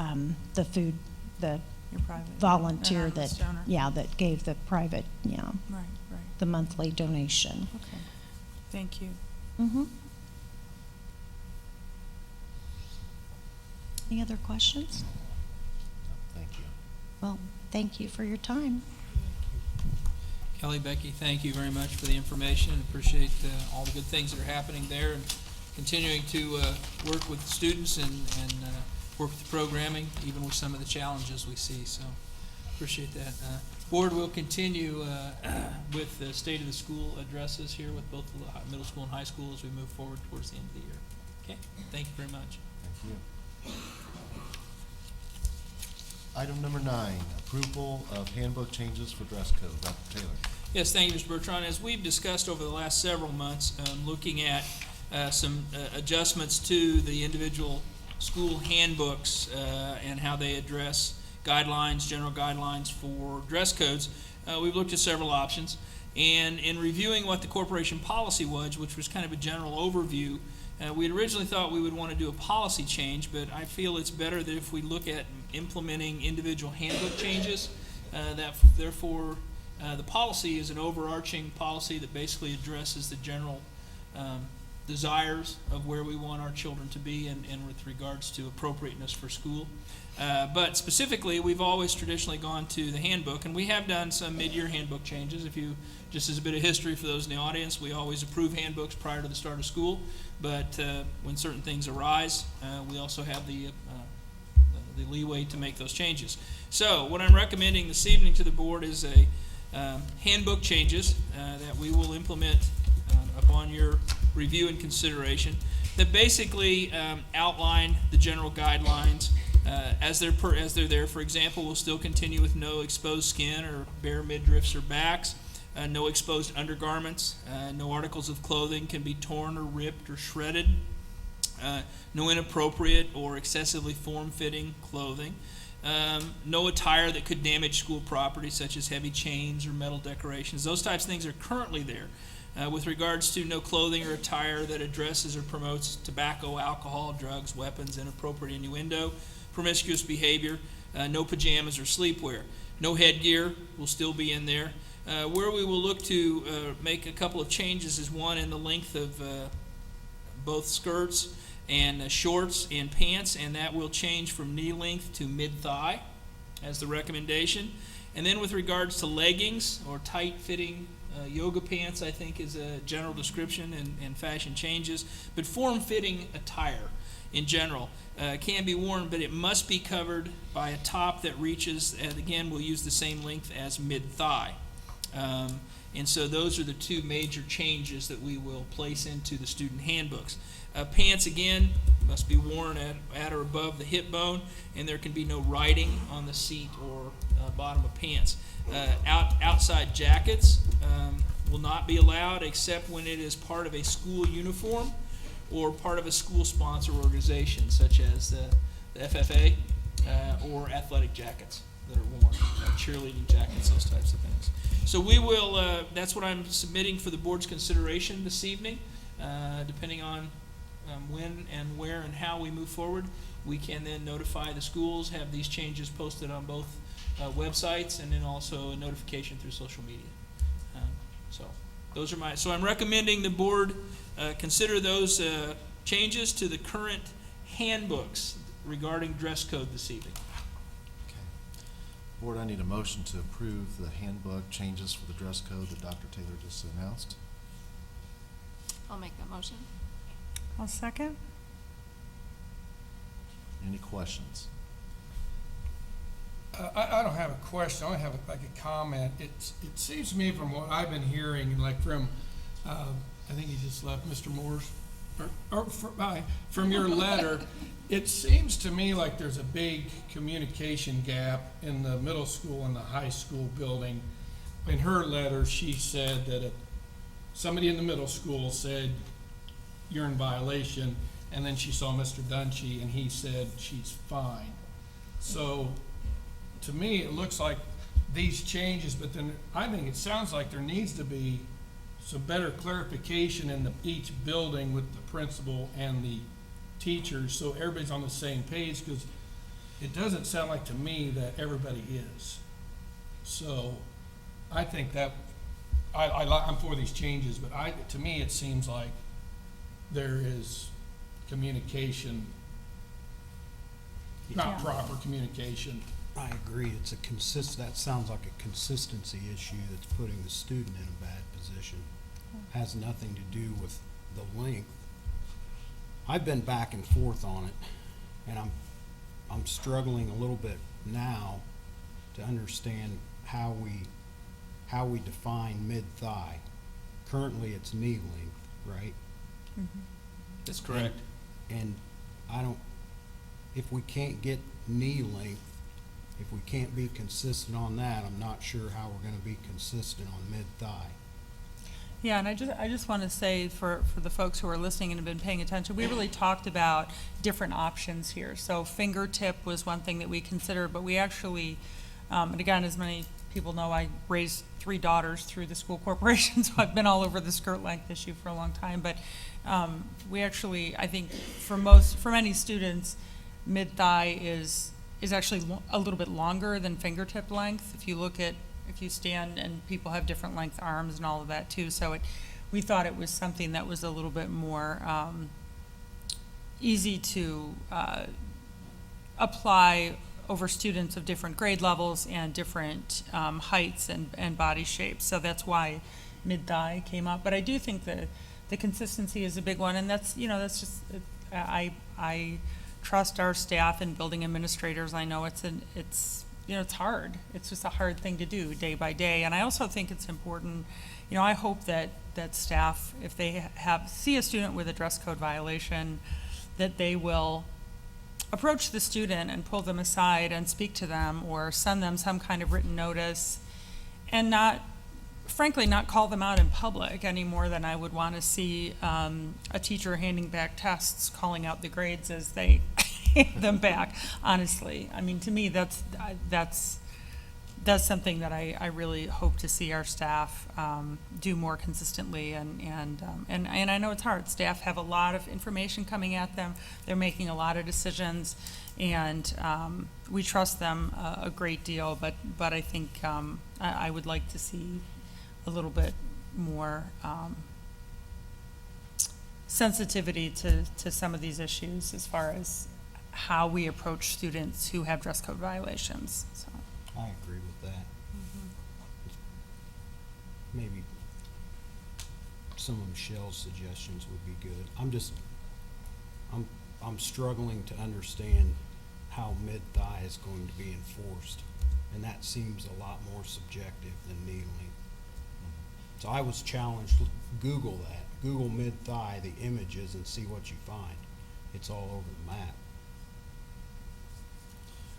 the food, Your private volunteer anonymous that, donor. that gave the private, Right. the monthly donation. Okay. Thank you. Any other questions? Thank you. Well, thank you for your time. Kelly, Becky, thank you very much for the information. Appreciate all the good things that are happening there. And continuing to work with students and work with the programming, even with some of the challenges we see. So appreciate that. Board will continue with the State of the School addresses here with both the middle school and high school as we move forward towards the end of the year. Okay, thank you very much. Thank you. Item number 9, approval of handbook changes for dress code. Dr. Taylor. Yes, thank you, Mr. Bertrand. As we've discussed over the last several months, looking at some adjustments to the individual school handbooks and how they address guidelines, general guidelines for dress codes, we've looked at several options. And in reviewing what the corporation policy was, which was kind of a general overview, we had originally thought we would want to do a policy change, but I feel it's better that if we look at implementing individual handbook changes, that therefore the policy is an overarching policy that basically addresses the general desires of where we want our children to be and with regards to appropriateness for school. But specifically, we've always traditionally gone to the handbook, and we have done some mid-year handbook changes. If you, just as a bit of history for those in the audience, we always approve handbooks prior to the start of school, but when certain things arise, we also have the leeway to make those changes. So what I'm recommending this evening to the board is a handbook changes that we will implement upon your review and consideration that basically outline the general guidelines as they're there. For example, we'll still continue with no exposed skin or bare midriffs or backs, no exposed undergarments, no articles of clothing can be torn or ripped or shredded, no inappropriate or excessively form-fitting clothing, no attire that could damage school property such as heavy chains or metal decorations. Those types of things are currently there. With regards to no clothing or attire that addresses or promotes tobacco, alcohol, drugs, weapons, inappropriate innuendo, promiscuous behavior, no pajamas or sleepwear. No headgear will still be in there. Where we will look to make a couple of changes is one in the length of both skirts and shorts and pants, and that will change from knee length to mid-thigh as the recommendation. And then with regards to leggings or tight-fitting yoga pants, I think is a general description and fashion changes. But form-fitting attire in general can be worn, but it must be covered by a top that reaches, and again, we'll use the same length as mid-thigh. And so those are the two major changes that we will place into the student handbooks. Pants, again, must be worn at or above the hip bone, and there can be no writing on the seat or bottom of pants. Outside jackets will not be allowed except when it is part of a school uniform or part of a school sponsor organization, such as the FFA or athletic jackets that are worn, cheerleading jackets, those types of things. So we will, that's what I'm submitting for the board's consideration this evening. Depending on when and where and how we move forward, we can then notify the schools, have these changes posted on both websites, and then also a notification through social media. So those are so I'm recommending the board consider those changes to the current handbooks regarding dress code this evening. Okay. Board, I need a motion to approve the handbook changes for the dress code that Dr. Taylor just announced. I'll make that motion. I'll second. Any questions? I don't have a question. I only have like a comment. It seems to me from what I've been hearing, like from, I think he just left, Mr. Moore's, from your letter, it seems to me like there's a big communication gap in the middle school and the high school building. In her letter, she said that somebody in the middle school said, "You're in violation," and then she saw Mr. Dunchie and he said she's fine. So to me, it looks like these changes, but then I think it sounds like there needs to be some better clarification in each building with the principal and the teachers, so everybody's on the same page, because it doesn't sound like to me that everybody is. So I think that I'm for these changes, but to me, it seems like there is communication, not proper communication. I agree. It's that sounds like a consistency issue that's putting the student in a bad position. Has nothing to do with the length I've been back and forth on it, and I'm struggling a little bit now to understand how we define mid-thigh. Currently, it's knee length, right? That's correct. And if we can't get knee length, if we can't be consistent on that, I'm not sure how we're gonna be consistent on mid-thigh. Yeah, and I just want to say for the folks who are listening and have been paying attention, we really talked about different options here. So fingertip was one thing that we considered, but we actually, and again, as many people know, I raised 3 daughters through the school corporation, so I've been all over the skirt length issue for a long time. But we actually, I think for many students, mid-thigh is actually a little bit longer than fingertip length. If you stand, and people have different length arms and all of that too. So we thought it was something that was a little bit more easy to apply over students of different grade levels and different heights and body shapes. So that's why mid-thigh came up. But I do think the consistency is a big one, and that's just, I trust our staff and building administrators. I know it's hard. It's just a hard thing to do day by day. And I also think it's important, I hope that staff, if they see a student with a dress code violation, that they will approach the student and pull them aside and speak to them or send them some kind of written notice, and frankly not call them out in public any more than I would want to see a teacher handing back tests calling out the grades as they hand them back. Honestly, I mean, to me, that's something that I really hope to see our staff do more consistently. And I know it's hard. Staff have a lot of information coming at them. They're making a lot of decisions, and we trust them a great deal. But I think I would like to see a little bit more sensitivity to some of these issues as far as how we approach students who have dress code violations. So. I agree with that. Maybe some of Michelle's suggestions would be good. I'm struggling to understand how mid-thigh is going to be enforced, and that seems a lot more subjective than knee length. So I was challenged, Google that. Google mid-thigh, the images, and see what you find. It's all over the map.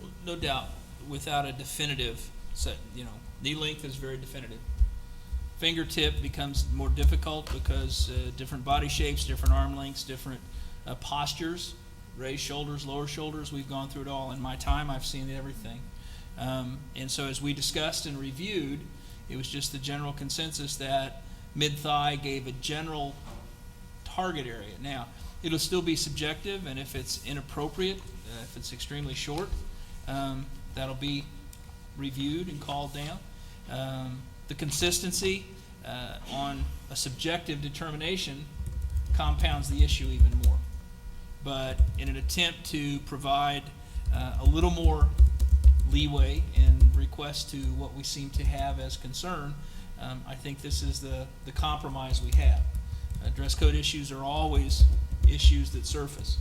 Well, no doubt, without a definitive set, knee length is very definitive. Fingertip becomes more difficult because different body shapes, different arm lengths, different postures, raised shoulders, lower shoulders. We've gone through it all. In my time, I've seen everything. And so as we discussed and reviewed, it was just the general consensus that mid-thigh gave a general target area. Now, it'll still be subjective, and if it's inappropriate, if it's extremely short, that'll be reviewed and called down. The consistency on a subjective determination compounds the issue even more. But in an attempt to provide a little more leeway in request to what we seem to have as concern, I think this is the compromise we have. Dress code issues are always issues that surface.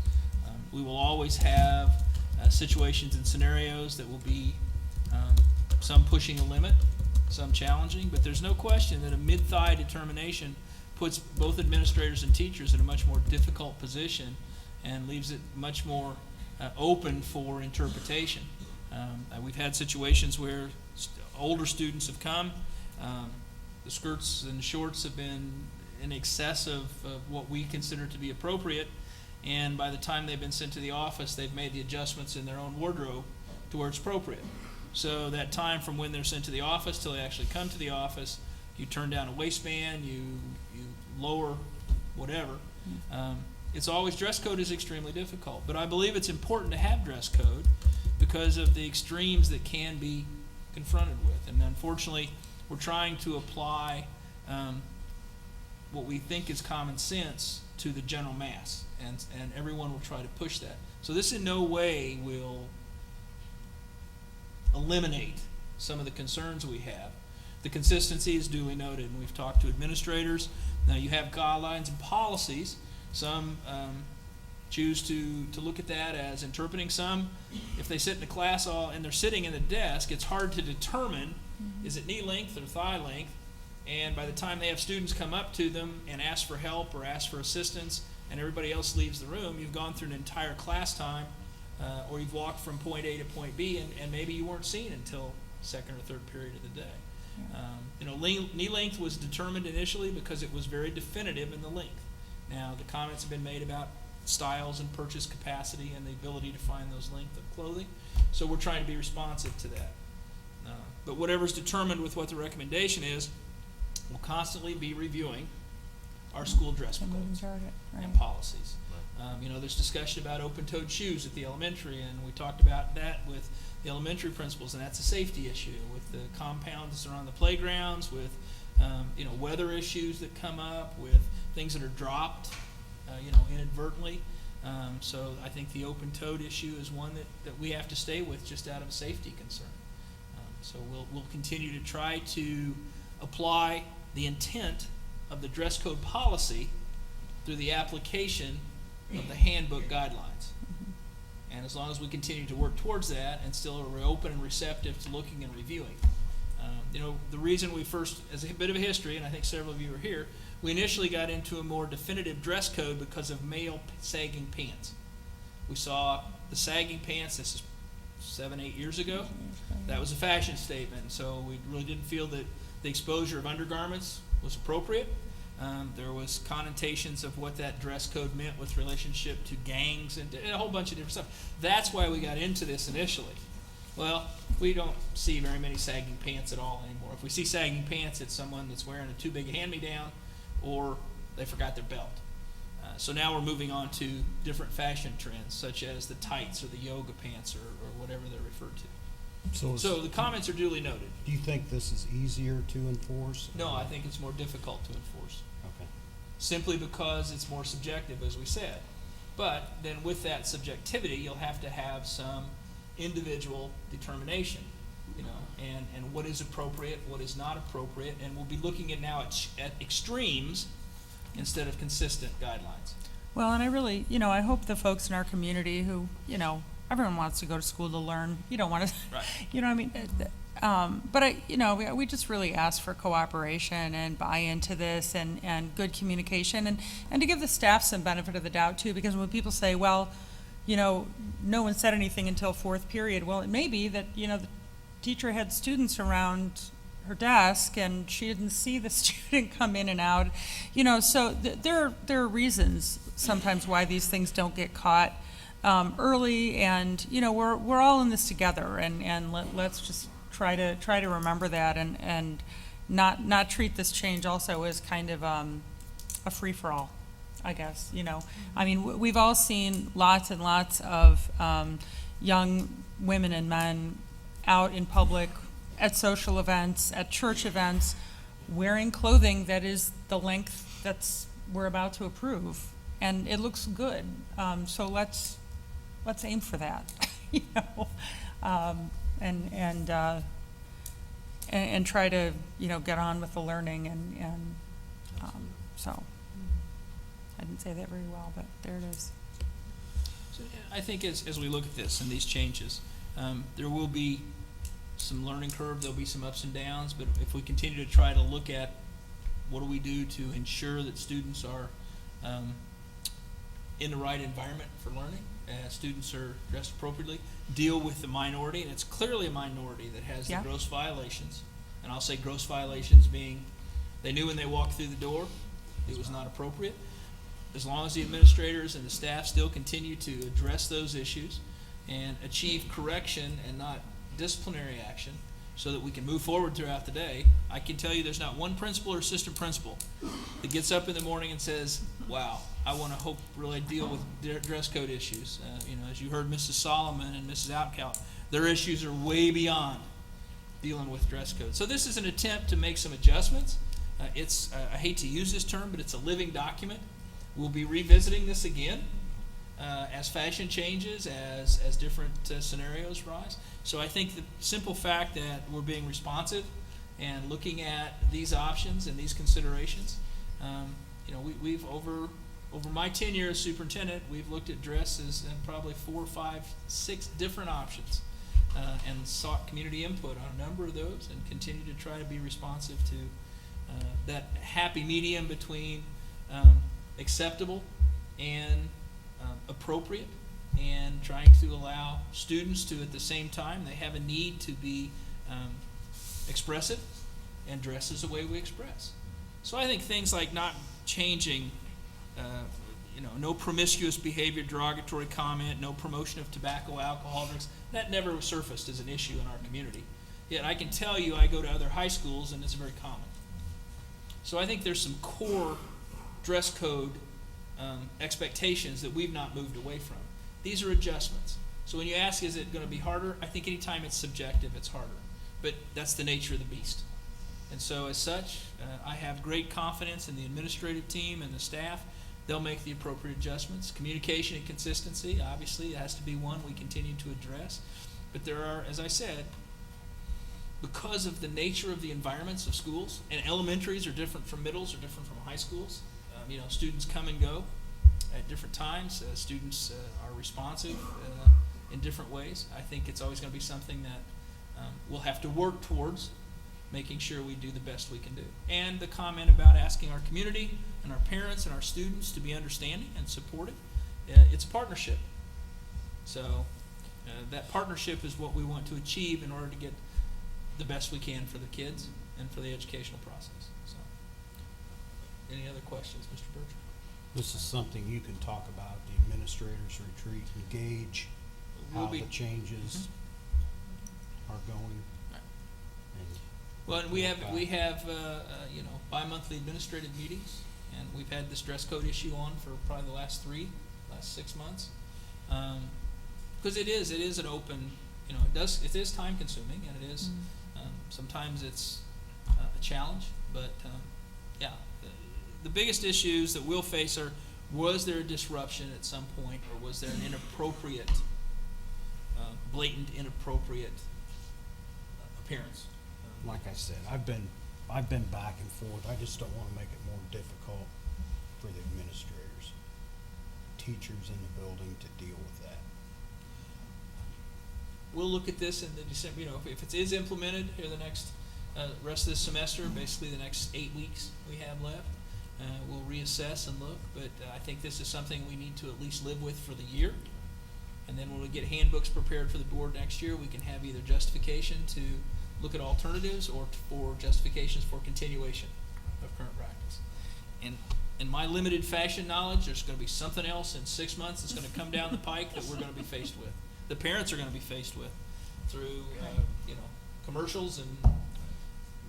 We will always have situations and scenarios that will be some pushing a limit, some challenging, but there's no question that a mid-thigh determination puts both administrators and teachers in a much more difficult position and leaves it much more open for interpretation. We've had situations where older students have come, the skirts and shorts have been in excess of what we consider to be appropriate, and by the time they've been sent to the office, they've made the adjustments in their own wardrobe to where it's appropriate. So that time from when they're sent to the office till they actually come to the office, you turn down a waistband, you lower whatever. It's always, dress code is extremely difficult, but I believe it's important to have dress code because of the extremes that can be confronted with. And unfortunately, we're trying to apply what we think is common sense to the general mass, and everyone will try to push that. So this in no way will eliminate some of the concerns we have. The consistency is duly noted, and we've talked to administrators. Now you have guidelines and policies. Some choose to look at that as interpreting some. If they sit in a class and they're sitting in the desk, it's hard to determine, is it knee length or thigh length? And by the time they have students come up to them and ask for help or ask for assistance, and everybody else leaves the room, you've gone through an entire class time, or you've walked from point A to point B, and maybe you weren't seen until second or third period of the day. Knee length was determined initially because it was very definitive in the length. Now, the comments have been made about styles and purchase capacity and the ability to find those length of clothing, so we're trying to be responsive to that. But whatever's determined with what the recommendation is, we'll constantly be reviewing our school dress codes and policies. There's discussion about open-toed shoes at the elementary, and we talked about that with the elementary principals, and that's a safety issue with the compounds that are on the playgrounds, with weather issues that come up, with things that are dropped, inadvertently. So I think the open-toed issue is one that we have to stay with just out of a safety concern. So we'll continue to try to apply the intent of the dress code policy through the application of the handbook guidelines. And as long as we continue to work towards that and still are open and receptive to looking and reviewing. The reason we first, as a bit of a history, and I think several of you are here, we initially got into a more definitive dress code because of male sagging pants. We saw the sagging pants, this is 7-8 years ago. That was a fashion statement, so we really didn't feel that the exposure of undergarments was appropriate. There was connotations of what that dress code meant with relationship to gangs and a whole bunch of different stuff. That's why we got into this initially. Well, we don't see very many sagging pants at all anymore. If we see sagging pants, it's someone that's wearing a too big a hand-me-down or they forgot their belt. So now we're moving on to different fashion trends, such as the tights or the yoga pants or whatever they're referred to. So the comments are duly noted. Do you think this is easier to enforce? No, I think it's more difficult to enforce. Okay. Simply because it's more subjective, as we said. But then with that subjectivity, you'll have to have some individual determination, and what is appropriate, what is not appropriate, and we'll be looking at extremes instead of consistent guidelines. Well, and I really, I hope the folks in our community who, everyone wants to go to school to learn. You don't want to, Right. But we just really ask for cooperation and buy into this and good communication and to give the staff some benefit of the doubt too, because when people say, well, no one said anything until fourth period, well, it may be that, the teacher had students around her desk and she didn't see the student come in and out, so there are reasons sometimes why these things don't get caught early, and we're all in this together, and let's just try to remember that and not treat this change also as kind of a free-for-all, I guess. I mean, we've all seen lots and lots of young women and men out in public at social events, at church events, wearing clothing that is the length that's we're about to approve, and it looks good. So let's aim for that, and try to get on with the learning and so. I didn't say that very well, but there it is. So I think as we look at this and these changes, there will be some learning curve, there'll be some ups and downs, but if we continue to try to look at what do we do to ensure that students are in the right environment for learning, students are dressed appropriately, deal with the minority, and it's clearly a minority that has the gross violations, and I'll say gross violations being they knew when they walked through the door it was not appropriate. As long as the administrators and the staff still continue to address those issues and achieve correction and not disciplinary action so that we can move forward throughout the day, I can tell you there's not one principal or assistant principal that gets up in the morning and says, wow, I want to really deal with dress code issues. As you heard Mrs. Solomon and Mrs. Outcalt, their issues are way beyond dealing with dress code. So this is an attempt to make some adjustments. I hate to use this term, but it's a living document. We'll be revisiting this again as fashion changes, as different scenarios rise. So I think the simple fact that we're being responsive and looking at these options and these considerations, we've over over my tenure as superintendent, we've looked at dresses in probably 4, 5, 6 different options, and sought community input on a number of those, and continue to try to be responsive to that happy medium between acceptable and appropriate, and trying to allow students to, at the same time, they have a need to be expressive, and dress is the way we express. So I think things like not changing, no promiscuous behavior, derogatory comment, no promotion of tobacco, alcohol, drugs, that never surfaced as an issue in our community. Yet I can tell you, I go to other high schools and it's very common. So I think there's some core dress code expectations that we've not moved away from. These are adjustments. So when you ask, is it going to be harder? I think anytime it's subjective, it's harder. But that's the nature of the beast. And so as such, I have great confidence in the administrative team and the staff. They'll make the appropriate adjustments. Communication and consistency, obviously, it has to be one we continue to address. But there are, as I said, because of the nature of the environments of schools, and elementaries are different from middles, are different from high schools. Students come and go at different times. Students are responsive in different ways. I think it's always going to be something that we'll have to work towards, making sure we do the best we can do. And the comment about asking our community and our parents and our students to be understanding and supportive, it's a partnership. So that partnership is what we want to achieve in order to get the best we can for the kids and for the educational process. So, any other questions, Mr. Bertram? This is something you can talk about, the administrators retreat, and gauge We'll how be- the changes are going. Right. And Well, and we have, back. bi-monthly administrative meetings, and we've had this dress code issue on for probably the last 6 months. Because it is an open, it is time consuming, and it is, sometimes it's a challenge, but, the biggest issues that we'll face are, was there a disruption at some point, or was there an inappropriate, blatant inappropriate appearance? Like I said, I've been back and forth. I just don't want to make it more difficult for the administrators, teachers in the building to deal with that. We'll look at this in the December, if it is implemented here the next, rest of this semester, basically the next 8 weeks we have left. We'll reassess and look, but I think this is something we need to at least live with for the year. And then when we get handbooks prepared for the board next year, we can have either justification to look at alternatives or for justifications for continuation of current practice. And in my limited fashion knowledge, there's going to be something else in 6 months that's going to come down the pike that we're going to be faced with. The parents are going to be faced with through, commercials and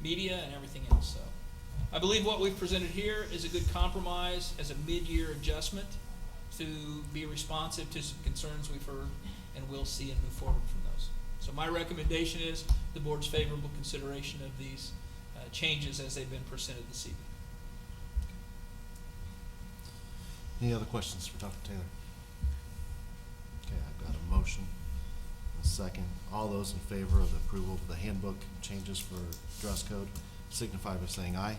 media and everything else. So I believe what we've presented here is a good compromise as a mid-year adjustment to be responsive to some concerns we've heard, and we'll see and move forward from those. So my recommendation is the board's favorable consideration of these changes as they've been presented this evening. Any other questions for Dr. Taylor? Okay, I've got a motion, a second. All those in favor of the approval of the handbook changes for dress code signify by saying aye.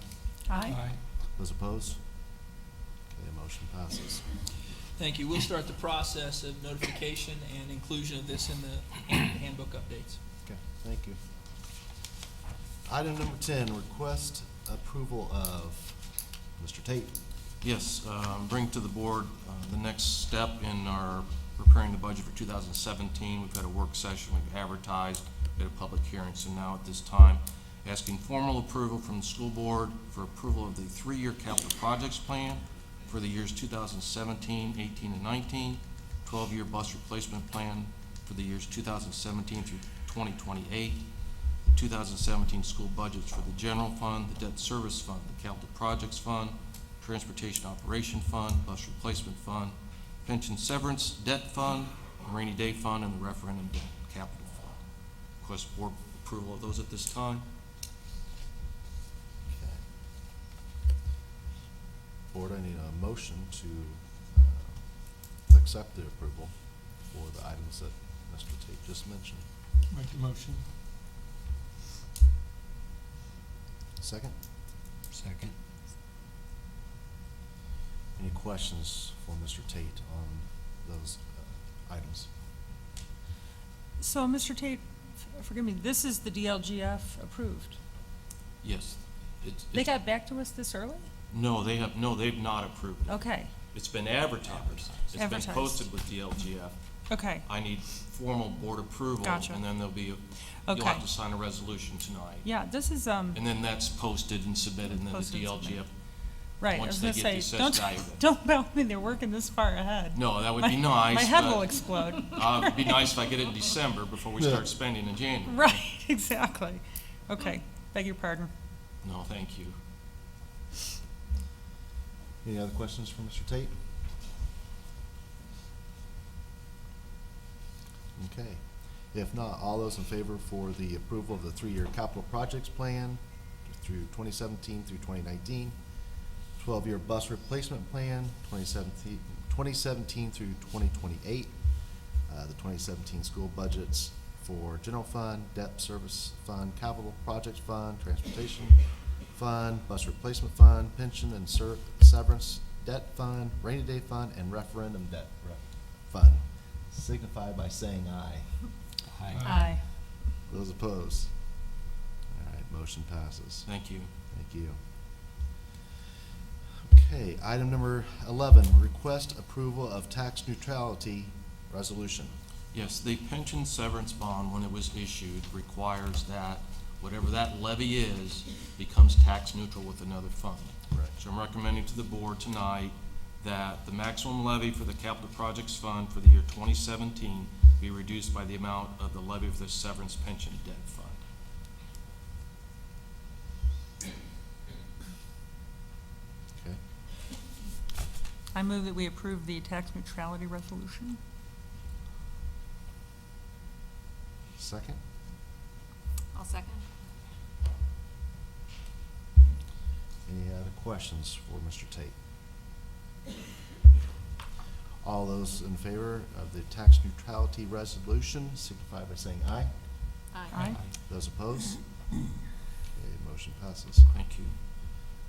Aye. Those opposed? Okay, the motion passes. Thank you. We'll start the process of notification and inclusion of this in the handbook updates. Okay, thank you. Item number 10, request approval of Mr. Tate. Yes, bring to the board the next step in our preparing the budget for 2017. We've had a work session, we've advertised, we had a public hearing, so now at this time, asking formal approval from the school board for approval of the 3-year capital projects plan for the years 2017, 18, and 19, 12-year bus replacement plan for the years 2017 through 2028, the 2017 school budgets for the general fund, the debt service fund, the capital projects fund, transportation operation fund, bus replacement fund, pension severance debt fund, rainy day fund, and the referendum debt capital fund. Request board approval of those at this time. Okay. Board, I need a motion to accept the approval for the items that Mr. Tate just mentioned. Make the motion. Second? Second. Any questions for Mr. Tate on those items? So, Mr. Tate, forgive me, this is the DLGF approved. Yes. They got back to us this early? No, they've not approved it. Okay, It's been advertised. It's been Advertised. posted with DLGF. okay, I need formal board approval. Gotcha. And then you'll Okay. have to sign a resolution tonight. yeah, this is, And then that's posted and submitted, and then the Posted and DLGF. right, I once was they gonna get the say, assessed value of it. don't tell me they're working this far ahead. No, that would My- be nice. My head but, will explode. It'd be nice if I get it in December before we start spending in January. Right, exactly. Okay, beg your pardon. No, thank you. Any other questions for Mr. Tate? Okay. If not, all those in favor for the approval of the three-year capital projects plan through 2017 through 2019, 12-year bus replacement plan, 2017 through 2028, the 2017 school budgets for general fund, debt service fund, capital projects fund, transportation fund, bus replacement fund, pension and severance debt fund, rainy day fund, and referendum debt fund. Signify by saying aye. Aye. Those opposed? All right, motion passes. Thank you. Thank you. Okay, item number 11, request approval of tax neutrality resolution. Yes, the pension severance bond, when it was issued, requires that whatever that levy is becomes tax neutral with another fund. Right. So I'm recommending to the board tonight that the maximum levy for the capital projects fund for the year 2017 be reduced by the amount of the levy for the severance pension debt fund. Okay, I move that we approve the tax neutrality resolution. second? I'll second. Any other questions for Mr. Tate? All those in favor of the tax neutrality resolution signify by saying aye. Aye. Those opposed? Okay, motion passes. Thank you.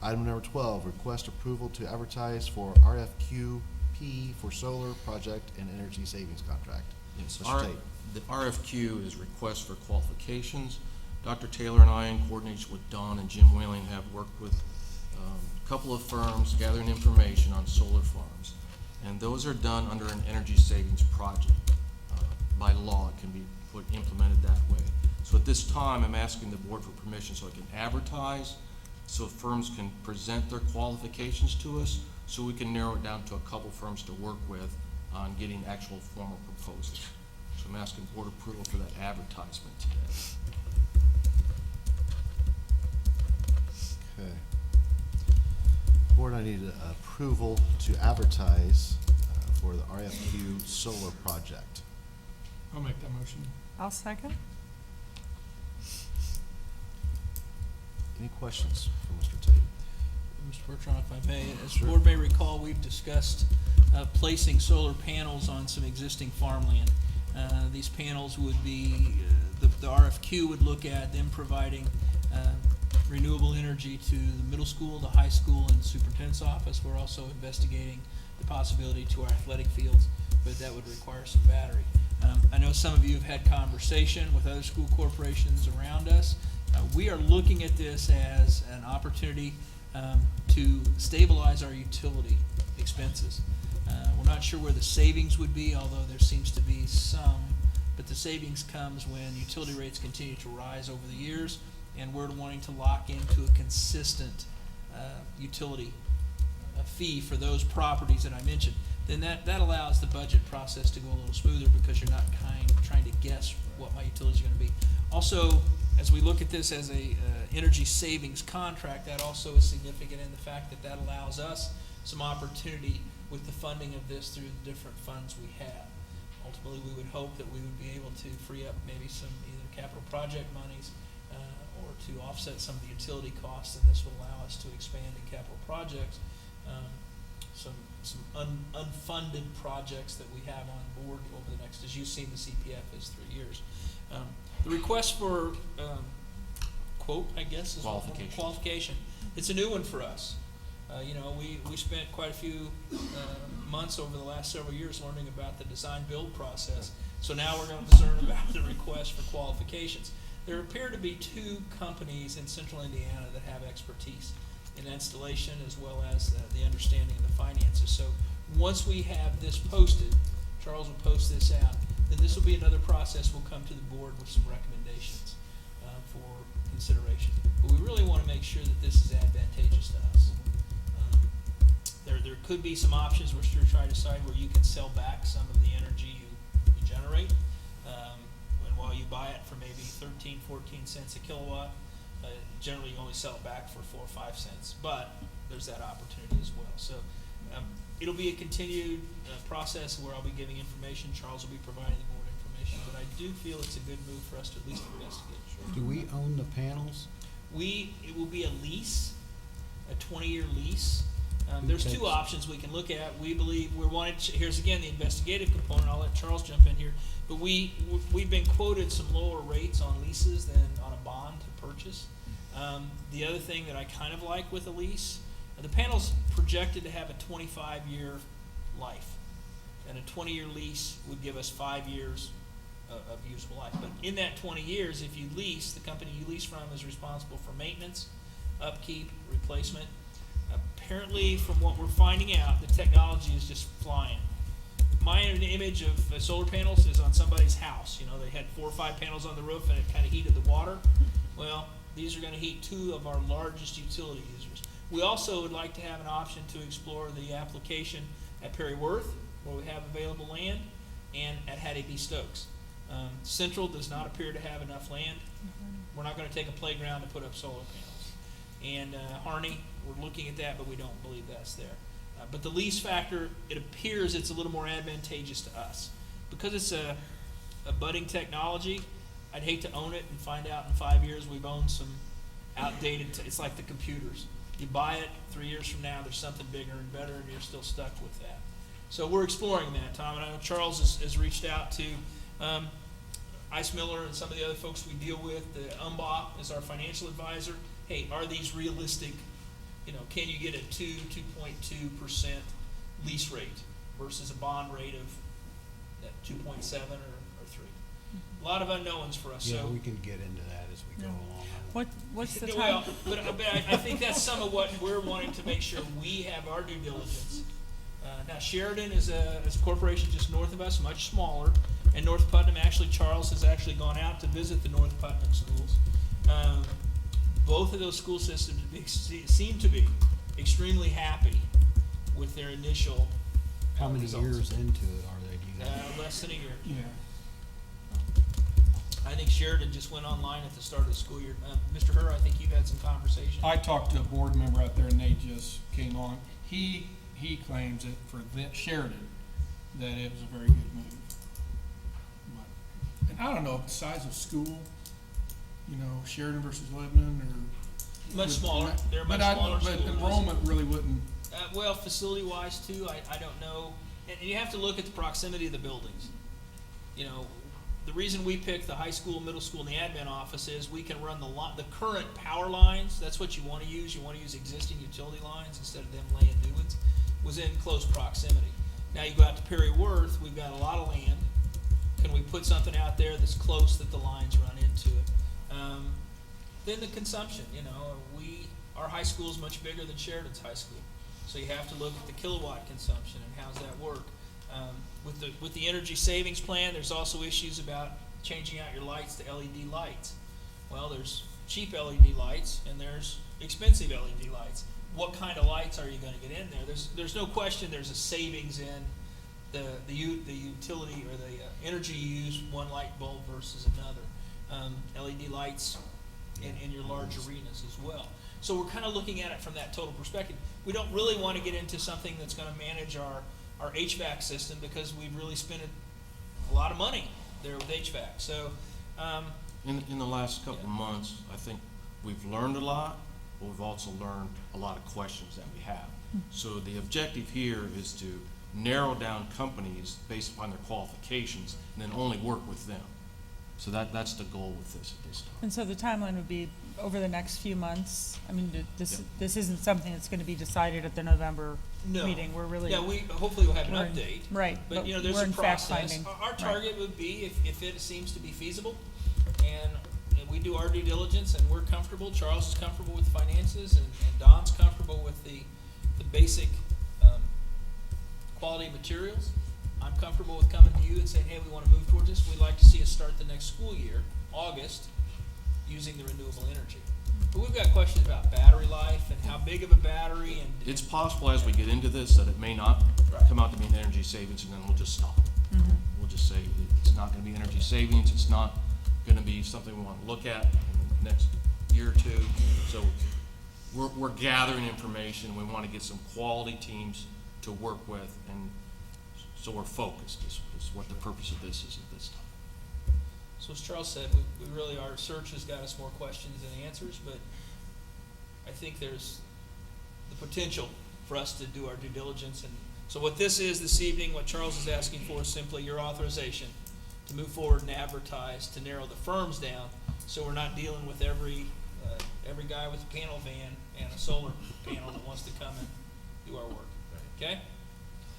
Item number 12, request approval to advertise for RFQP for solar project and energy savings contract. Yes, Mr. Tate. the RFQ is request for qualifications. Dr. Taylor and I, in coordination with Don and Jim Whaling, have worked with a couple of firms gathering information on solar farms. And those are done under an energy savings project. By law, it can be implemented that way. So at this time, I'm asking the board for permission so I can advertise, so firms can present their qualifications to us, so we can narrow it down to a couple firms to work with on getting actual formal proposals. So I'm asking board approval for that advertisement today. Okay. Board, I need approval to advertise for the RFQ solar project. I'll make that motion. I'll second. Any questions for Mr. Tate? Mr. Bertrand, if I may, as the Sure. board may recall, we've discussed placing solar panels on some existing farmland. These panels would be, the RFQ would look at them providing renewable energy to the middle school, the high school, and the superintendent's office. We're also investigating the possibility to our athletic fields, but that would require some battery. I know some of you have had conversation with other school corporations around us. We are looking at this as an opportunity to stabilize our utility expenses. We're not sure where the savings would be, although there seems to be some, but the savings comes when utility rates continue to rise over the years, and we're wanting to lock into a consistent utility fee for those properties that I mentioned. Then that allows the budget process to go a little smoother because you're not trying to guess what my utilities are going to be. Also, as we look at this as a energy savings contract, that also is significant in the fact that that allows us some opportunity with the funding of this through the different funds we have. Ultimately, we would hope that we would be able to free up maybe some either capital project monies or to offset some of the utility costs, and this would allow us to expand in capital projects. Some unfunded projects that we have on board over the next, as you've seen, the CPF is 3 years. The request for quote, I guess, is Qualification. qualification. It's a new one for us. We spent quite a few months over the last several years learning about the design-build process. So now we're going to learn about the request for qualifications. There appear to be 2 companies in central Indiana that have expertise in installation as well as the understanding of the finances. So once we have this posted, Charles will post this out, then this will be another process. We'll come to the board with some recommendations for consideration. But we really want to make sure that this is advantageous to us. There could be some options we're still trying to decide where you can sell back some of the energy you generate. And while you buy it for maybe 13, 14 cents a kilowatt, generally you only sell it back for 4 or 5 cents. But there's that opportunity as well. So it'll be a continued process where I'll be giving information. Charles will be providing the board information. But I do feel it's a good move for us to at least investigate. Do we own the panels? It will be a lease, a 20-year lease. There's 2 options we can look at. We believe here's again the investigative component. I'll let Charles jump in here. But we've been quoted some lower rates on leases than on a bond to purchase. The other thing that I kind of like with a lease, the panel's projected to have a 25-year life. And a 20-year lease would give us 5 years of usable life. But in that 20 years, if you lease, the company you lease from is responsible for maintenance, upkeep, replacement. Apparently, from what we're finding out, the technology is just flying. My image of solar panels is on somebody's house. They had 4 or 5 panels on the roof and it kind of heated the water. Well, these are going to heat 2 of our largest utility users. We also would like to have an option to explore the application at Perry Worth, where we have available land, and at Hattie B. Stokes. Central does not appear to have enough land. We're not going to take a playground to put up solar panels. And Harney, we're looking at that, but we don't believe that's there. But the lease factor, it appears it's a little more advantageous to us. Because it's a budding technology, I'd hate to own it and find out in 5 years we've owned some outdated, it's like the computers. You buy it, 3 years from now there's something bigger and better and you're still stuck with that. So we're exploring that, Tom, and I know Charles has reached out to Ice Miller and some of the other folks we deal with. The UMBA is our financial advisor. Hey, are these realistic? Can you get a 2.2% lease rate versus a bond rate of that 2.7 or 3? A lot of unknowns for us. Yeah, So we can get into that as we go along. What's the time? well, but I think that's some of what we're wanting to make sure we have our due diligence. Now Sheridan is a corporation just north of us, much smaller, and North Putnam. Actually, Charles has actually gone out to visit the North Putnam schools. Both of those school systems seem to be extremely happy with their initial How many results. years into it are they? Do you know? Less than a year. Yeah. I think Sheridan just went online at the start of the school year. Mr. Herr, I think you've had some conversation. I talked to a board member out there and they just came on. He claims that for Sheridan, that it was a very good move. And I don't know, the size of school, Sheridan versus Lebanon or. Much smaller. They're much But smaller but schools. enrollment really wouldn't. Well, facility-wise too, I don't know. And you have to look at the proximity of the buildings. The reason we pick the high school, middle school, and the admin office is we can run the current power lines. That's what you want to use. You want to use existing utility lines instead of them laying new ones. Was in close proximity. Now you go out to Perry Worth, we've got a lot of land. Can we put something out there that's close that the lines run into it? Then the consumption, our high school is much bigger than Sheridan's high school. So you have to look at the kilowatt consumption and how's that work. With the energy savings plan, there's also issues about changing out your lights to LED lights. Well, there's cheap LED lights and there's expensive LED lights. What kind of lights are you going to get in there? There's no question there's a savings in the utility or the energy you use one light bulb versus another. LED lights in your large arenas as well. So we're kind of looking at it from that total perspective. We don't really want to get into something that's going to manage our HVAC system because we've really spent a lot of money there with HVAC. So In the last couple of months, I think we've learned a lot, but we've also learned a lot of questions that we have. So the objective here is to narrow down companies based upon their qualifications and then only work with them. So that's the goal with this at this time. And so the timeline would be over the next few months? I mean, Yep. this isn't something that's gonna be decided at the November No. meeting, we're really. Yeah, hopefully we'll have an we're in- update. Right, But, you know, there's we're a in process. fact-finding. Our Right. target would be, if it seems to be feasible, and we do our due diligence, and we're comfortable, Charles is comfortable with finances, and Don's comfortable with the basic, quality materials. I'm comfortable with coming to you and saying, hey, we wanna move towards this, we'd like to see us start the next school year, August, using the renewable energy. But we've got questions about battery life, and how big of a battery, and. It's possible as we get into this that it may not come out to be an energy savings, and then we'll just stop. We'll just say it's not gonna be energy savings, it's not gonna be something we wanna look at in the next year or two. So we're gathering information, we wanna get some quality teams to work with, and so we're focused, is what the purpose of this is at this time. So as Charles said, we really, our search has got us more questions than answers, but I think there's the potential for us to do our due diligence. And so what this is this evening, what Charles is asking for is simply your authorization to move forward and advertise, to narrow the firms down, so we're not dealing with every guy with a panel van and a solar panel that wants to come and do our work. Okay?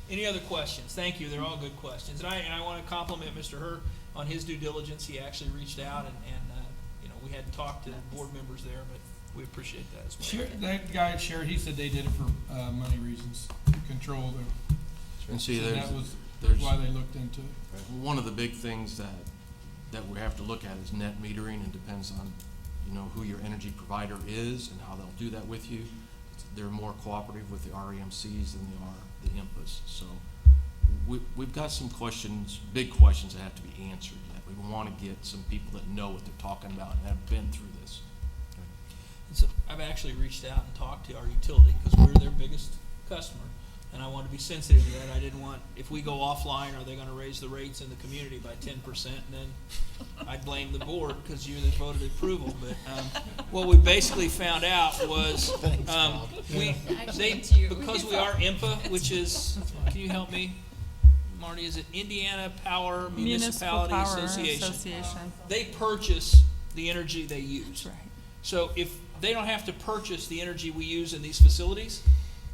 Any other questions? Thank you, they're all good questions. And I want to compliment Mr. Herr on his due diligence. He actually reached out, and you know, we hadn't talked to board members there, but we appreciate that as well. Sure, that guy at Share, he said they did it for, money reasons, to control the, And see, so there's, that was there's, why they looked into it. one of the big things that we have to look at is net metering, and depends on, you know, who your energy provider is and how they'll do that with you. They're more cooperative with the REMCs than they are the IMPAs. So we've got some questions, big questions that have to be answered yet. We want to get some people that know what they're talking about and have been through this. And so I've actually reached out and talked to our utility, because we're their biggest customer, and I want to be sensitive to that. I didn't want, if we go offline, are they going to raise the rates in the community by 10%? And then I'd blame the board, because you that voted approval. But what we basically found out was, because we are IMPA, which is, can you help me, Marty, is it Indiana Power Municipal Municipality Power Association? They purchase the energy they use. Right. So if they don't have to purchase the energy we use in these facilities,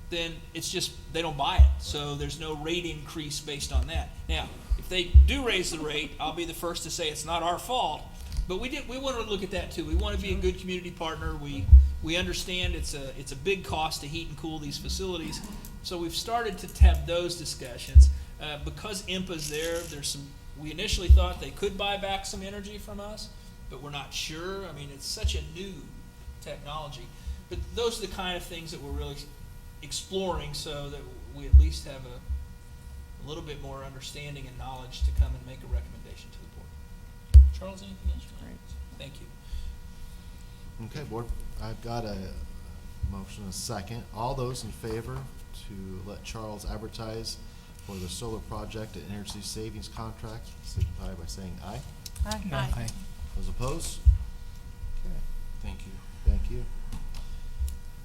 then it's just, they don't buy it. So there's no rate increase based on that. Now, if they do raise the rate, I'll be the first to say it's not our fault. But we want to look at that too. We want to be a good community partner. We understand it's a big cost to heat and cool these facilities. So we've started to have those discussions. Because IMPA's there, we initially thought they could buy back some energy from us, but we're not sure. I mean, it's such a new technology. But those are the kind of things that we're really exploring, so that we at least have a little bit more understanding and knowledge to come and make a recommendation to the board. Charles, anything else? Great. Thank you. Okay, board, I've got a motion, a second. All those in favor to let Charles advertise for the solar project and energy savings contract, signify by saying aye. Aye. Those opposed? Okay, Thank you. thank you.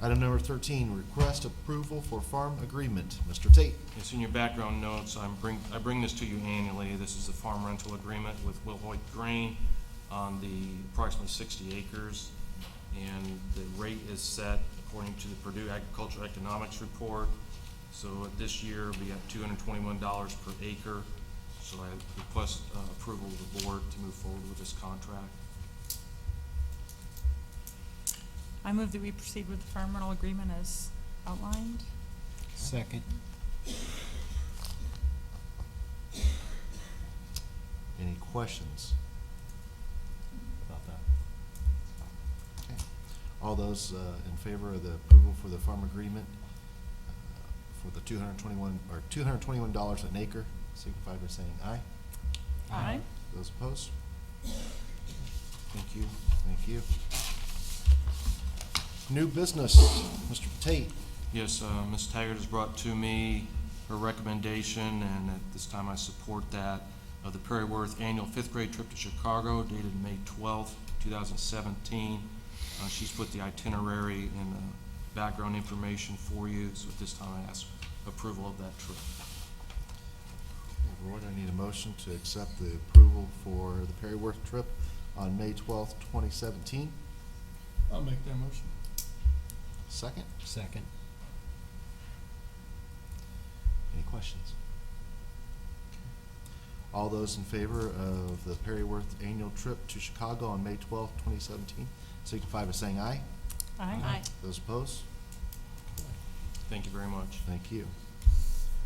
Item number 13, request approval for farm agreement. Mr. Tate. It's in your background notes. I bring this to you annually. This is the farm rental agreement with Will Hoyt Grain on the approximately 60 acres. And the rate is set according to the Purdue Agricultural Economics Report. So this year it'll be at $221 per acre. So I request approval of the board to move forward with this contract. I move that we proceed with the farm rental agreement as outlined. Second. Any questions about that? Okay. All those in favor of the approval for the farm agreement for the $221 an acre, signify by saying aye. Aye. Those opposed? Thank you, thank you. New business, Mr. Tate. Yes, Ms. Taggart has brought to me her recommendation, and at this time I support that, of the Perry Worth annual fifth grade trip to Chicago dated May 12th, 2017. She's put the itinerary and background information for you, so at this time I ask approval of that trip. Board, I need a motion to accept the approval for the Perry Worth trip on May 12th, 2017. I'll make that motion. Second? Second. Any questions? All those in favor of the Perryworth annual trip to Chicago on May 12th, 2017, signify by saying aye. Aye. Those opposed? Thank you very much. Thank you.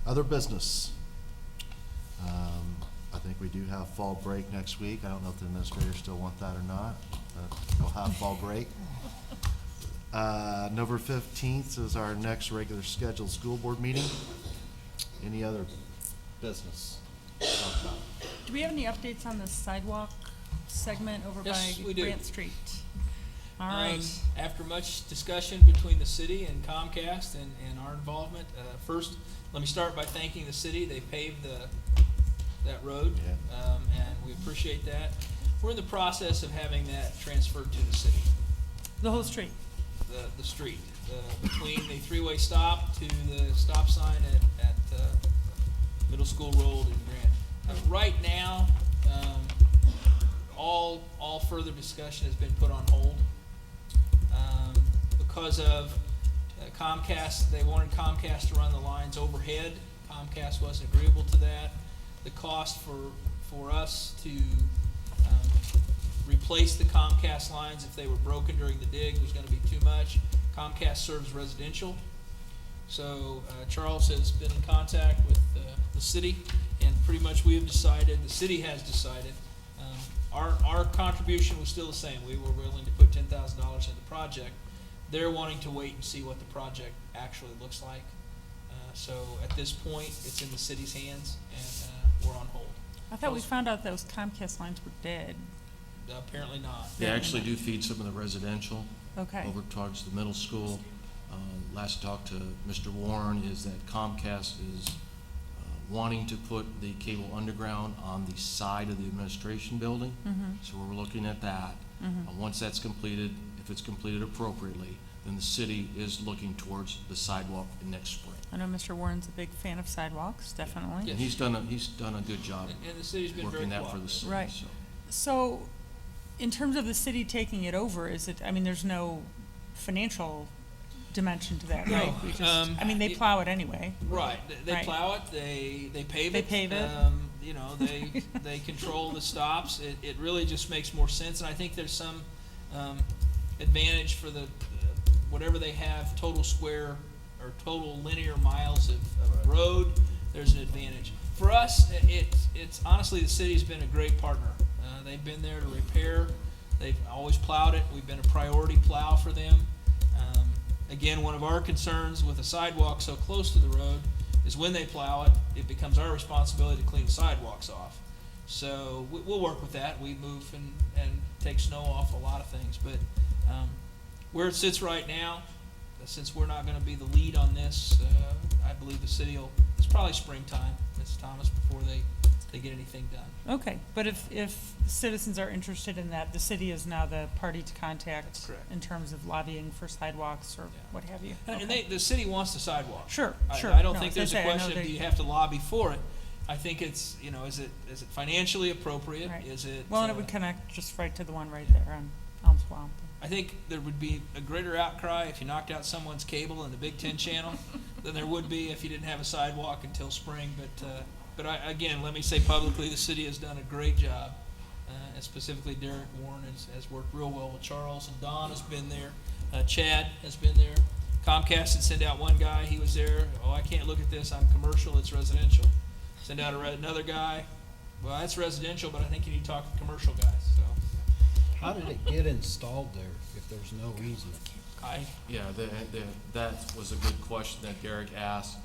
Other business. I think we do have fall break next week. I don't know if the administrators still want that or not, but we'll have fall break. November 15th is our next regular scheduled school board meeting. Any other business? to talk about? Do we have any updates on the sidewalk segment over by Yes, we do. Grant Street? All right. After much discussion between the city and Comcast and our involvement, first, let me start by thanking the city. They paved that road, Yeah. and we appreciate that. We're in the process of having that transferred to the city, The whole street. the street, between the three-way stop to the stop sign at Middle School Road in Grant. Right now, all further discussion has been put on hold. Because of Comcast, they wanted Comcast to run the lines overhead. Comcast wasn't agreeable to that. The cost for us to replace the Comcast lines if they were broken during the dig was gonna be too much. Comcast serves residential. So Charles has been in contact with the city, and pretty much we have decided, the city has decided, our contribution was still the same. We were willing to put $10,000 in the project. They're wanting to wait and see what the project actually looks like. So at this point, it's in the city's hands, and we're on hold. I thought we found out those Comcast lines were dead. Apparently not. They actually do feed some of the residential Okay. over towards the middle school. Last talk to Mr. Warren is that Comcast is wanting to put the cable underground on the side of the administration building. So we're looking at that. Once that's completed, if it's completed appropriately, then the city is looking towards the sidewalk in next spring. I know Mr. Warren's a big fan of sidewalks, definitely. Yeah. And he's done a good job And the city's been very working that for the cooperative. city, Right. so. So, in terms of the city taking it over, is it, I mean, there's no financial dimension to that, right? No, We just, I mean, they plow it anyway. Right, they Right. plow it, they pave They it. pave it. You know, they control the stops. It really just makes more sense, and I think there's some advantage for the, whatever they have, total square or total linear miles of road, there's an advantage. For us, it's honestly, the city's been a great partner. They've been there to repair, they've always plowed it, we've been a priority plow for them. Again, one of our concerns with a sidewalk so close to the road is when they plow it, it becomes our responsibility to clean the sidewalks off. So we'll work with that. We move and take snow off a lot of things. But where it sits right now, since we're not gonna be the lead on this, I believe the city it's probably springtime, Ms. Thomas, before they get anything done. Okay, but if citizens are interested in that, the city is now the party to contact That's correct. in terms of lobbying for sidewalks or Yeah. what have you. And Okay. the city wants the sidewalk. Sure, sure. I don't No, think as I there's a say, I know question, they- do you have to lobby for it? I think it's, is it financially appropriate? Right. Is it? Well, and it would connect just right to the one right there on Elm Swamp. I think there would be a greater outcry if you knocked out someone's cable in the Big Ten channel than there would be if you didn't have a sidewalk until spring. But again, let me say publicly, the city has done a great job. And specifically Derek Warren has worked real well with Charles, and Don has been there. Chad has been there. Comcast had sent out one guy, he was there. Oh, I can't look at this, I'm commercial, it's residential. Send out another guy, well, that's residential, but I think you need to talk to commercial guys, so. How did it get installed there if there's no easement? Yeah, that was a good question that Derek asked.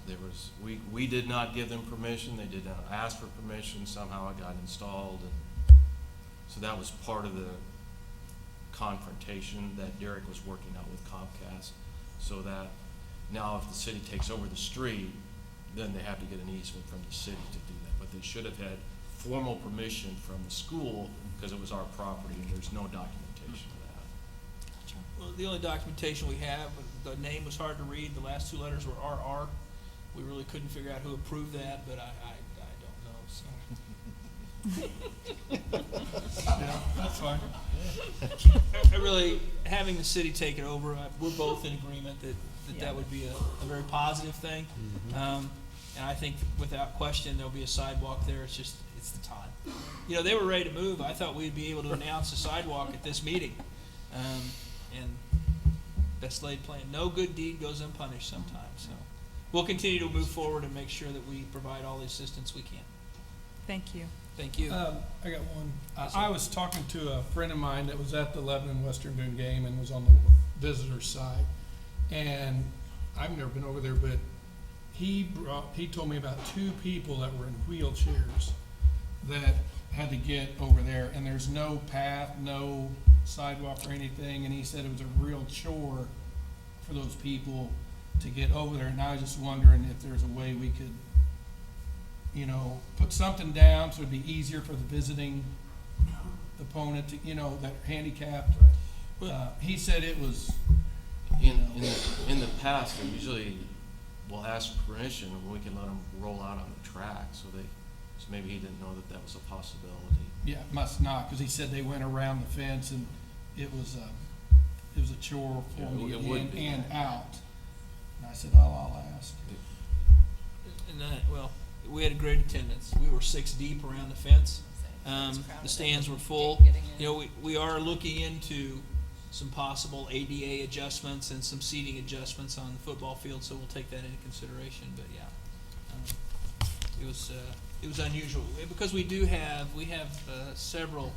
We did not give them permission, they did not ask for permission, somehow it got installed, and so that was part of the confrontation that Derek was working out with Comcast, so that now if the city takes over the street, then they have to get an easement from the city to do that, but they should have had formal permission from the school, because it was our property, and there's no documentation of that. Well, the only documentation we have, the name was hard to read, the last two letters were RR. We really couldn't figure out who approved that, but I don't know, so. Yeah, that's fine. I really, having the city take it over, we're both in agreement that would be a very positive thing. And I think without question, there'll be a sidewalk there. It's the time. You know, they were ready to move. I thought we'd be able to announce a sidewalk at this meeting. And best laid plan. No good deed goes unpunished sometimes, so. We'll continue to move forward and make sure that we provide all the assistance we can. Thank you. Thank you. I got one. Yes, sir. I was talking to a friend of mine that was at the Lebanon Western Boone game and was on the visitor side. And I've never been over there, but he told me about 2 people that were in wheelchairs that had to get over there, and there's no path, no sidewalk or anything, and he said it was a real chore for those people to get over there. And I was just wondering if there's a way we could, you know, put something down so it'd be easier for the visiting opponent to, you know, that are handicapped. He said it was, In the past, they usually will ask permission and we can let them roll out on the track, so maybe he didn't know that was a possibility. yeah, must not, because he said they went around the fence and it was a chore for Yeah, them to it get would in be. and out. And I said, oh, I'll ask. And well, we had a great attendance. We were 6 deep around the fence. The stands were full. You know, we are looking into some possible ADA adjustments and some seating adjustments on the football field, so we'll take that into consideration. But yeah, it was unusual because we have several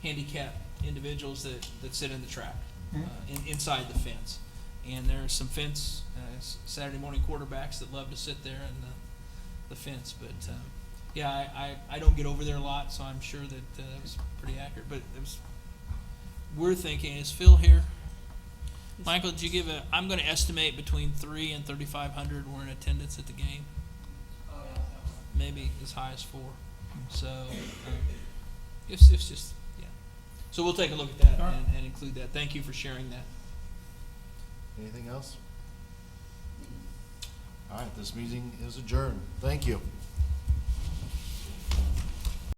handicapped individuals that sit in the track inside the fence, and there's some fence Saturday morning quarterbacks that love to sit there in the fence. But yeah, I don't get over there a lot, so I'm sure that it was pretty accurate. But we're thinking, is Phil here? Michael, did you give I'm going to estimate between 300 and 3,500 were in attendance at the game. Maybe as high as 4. So it's just, yeah. So we'll take a look at that and include that. Thank you for sharing that. Anything else? All right, this meeting is adjourned. Thank you.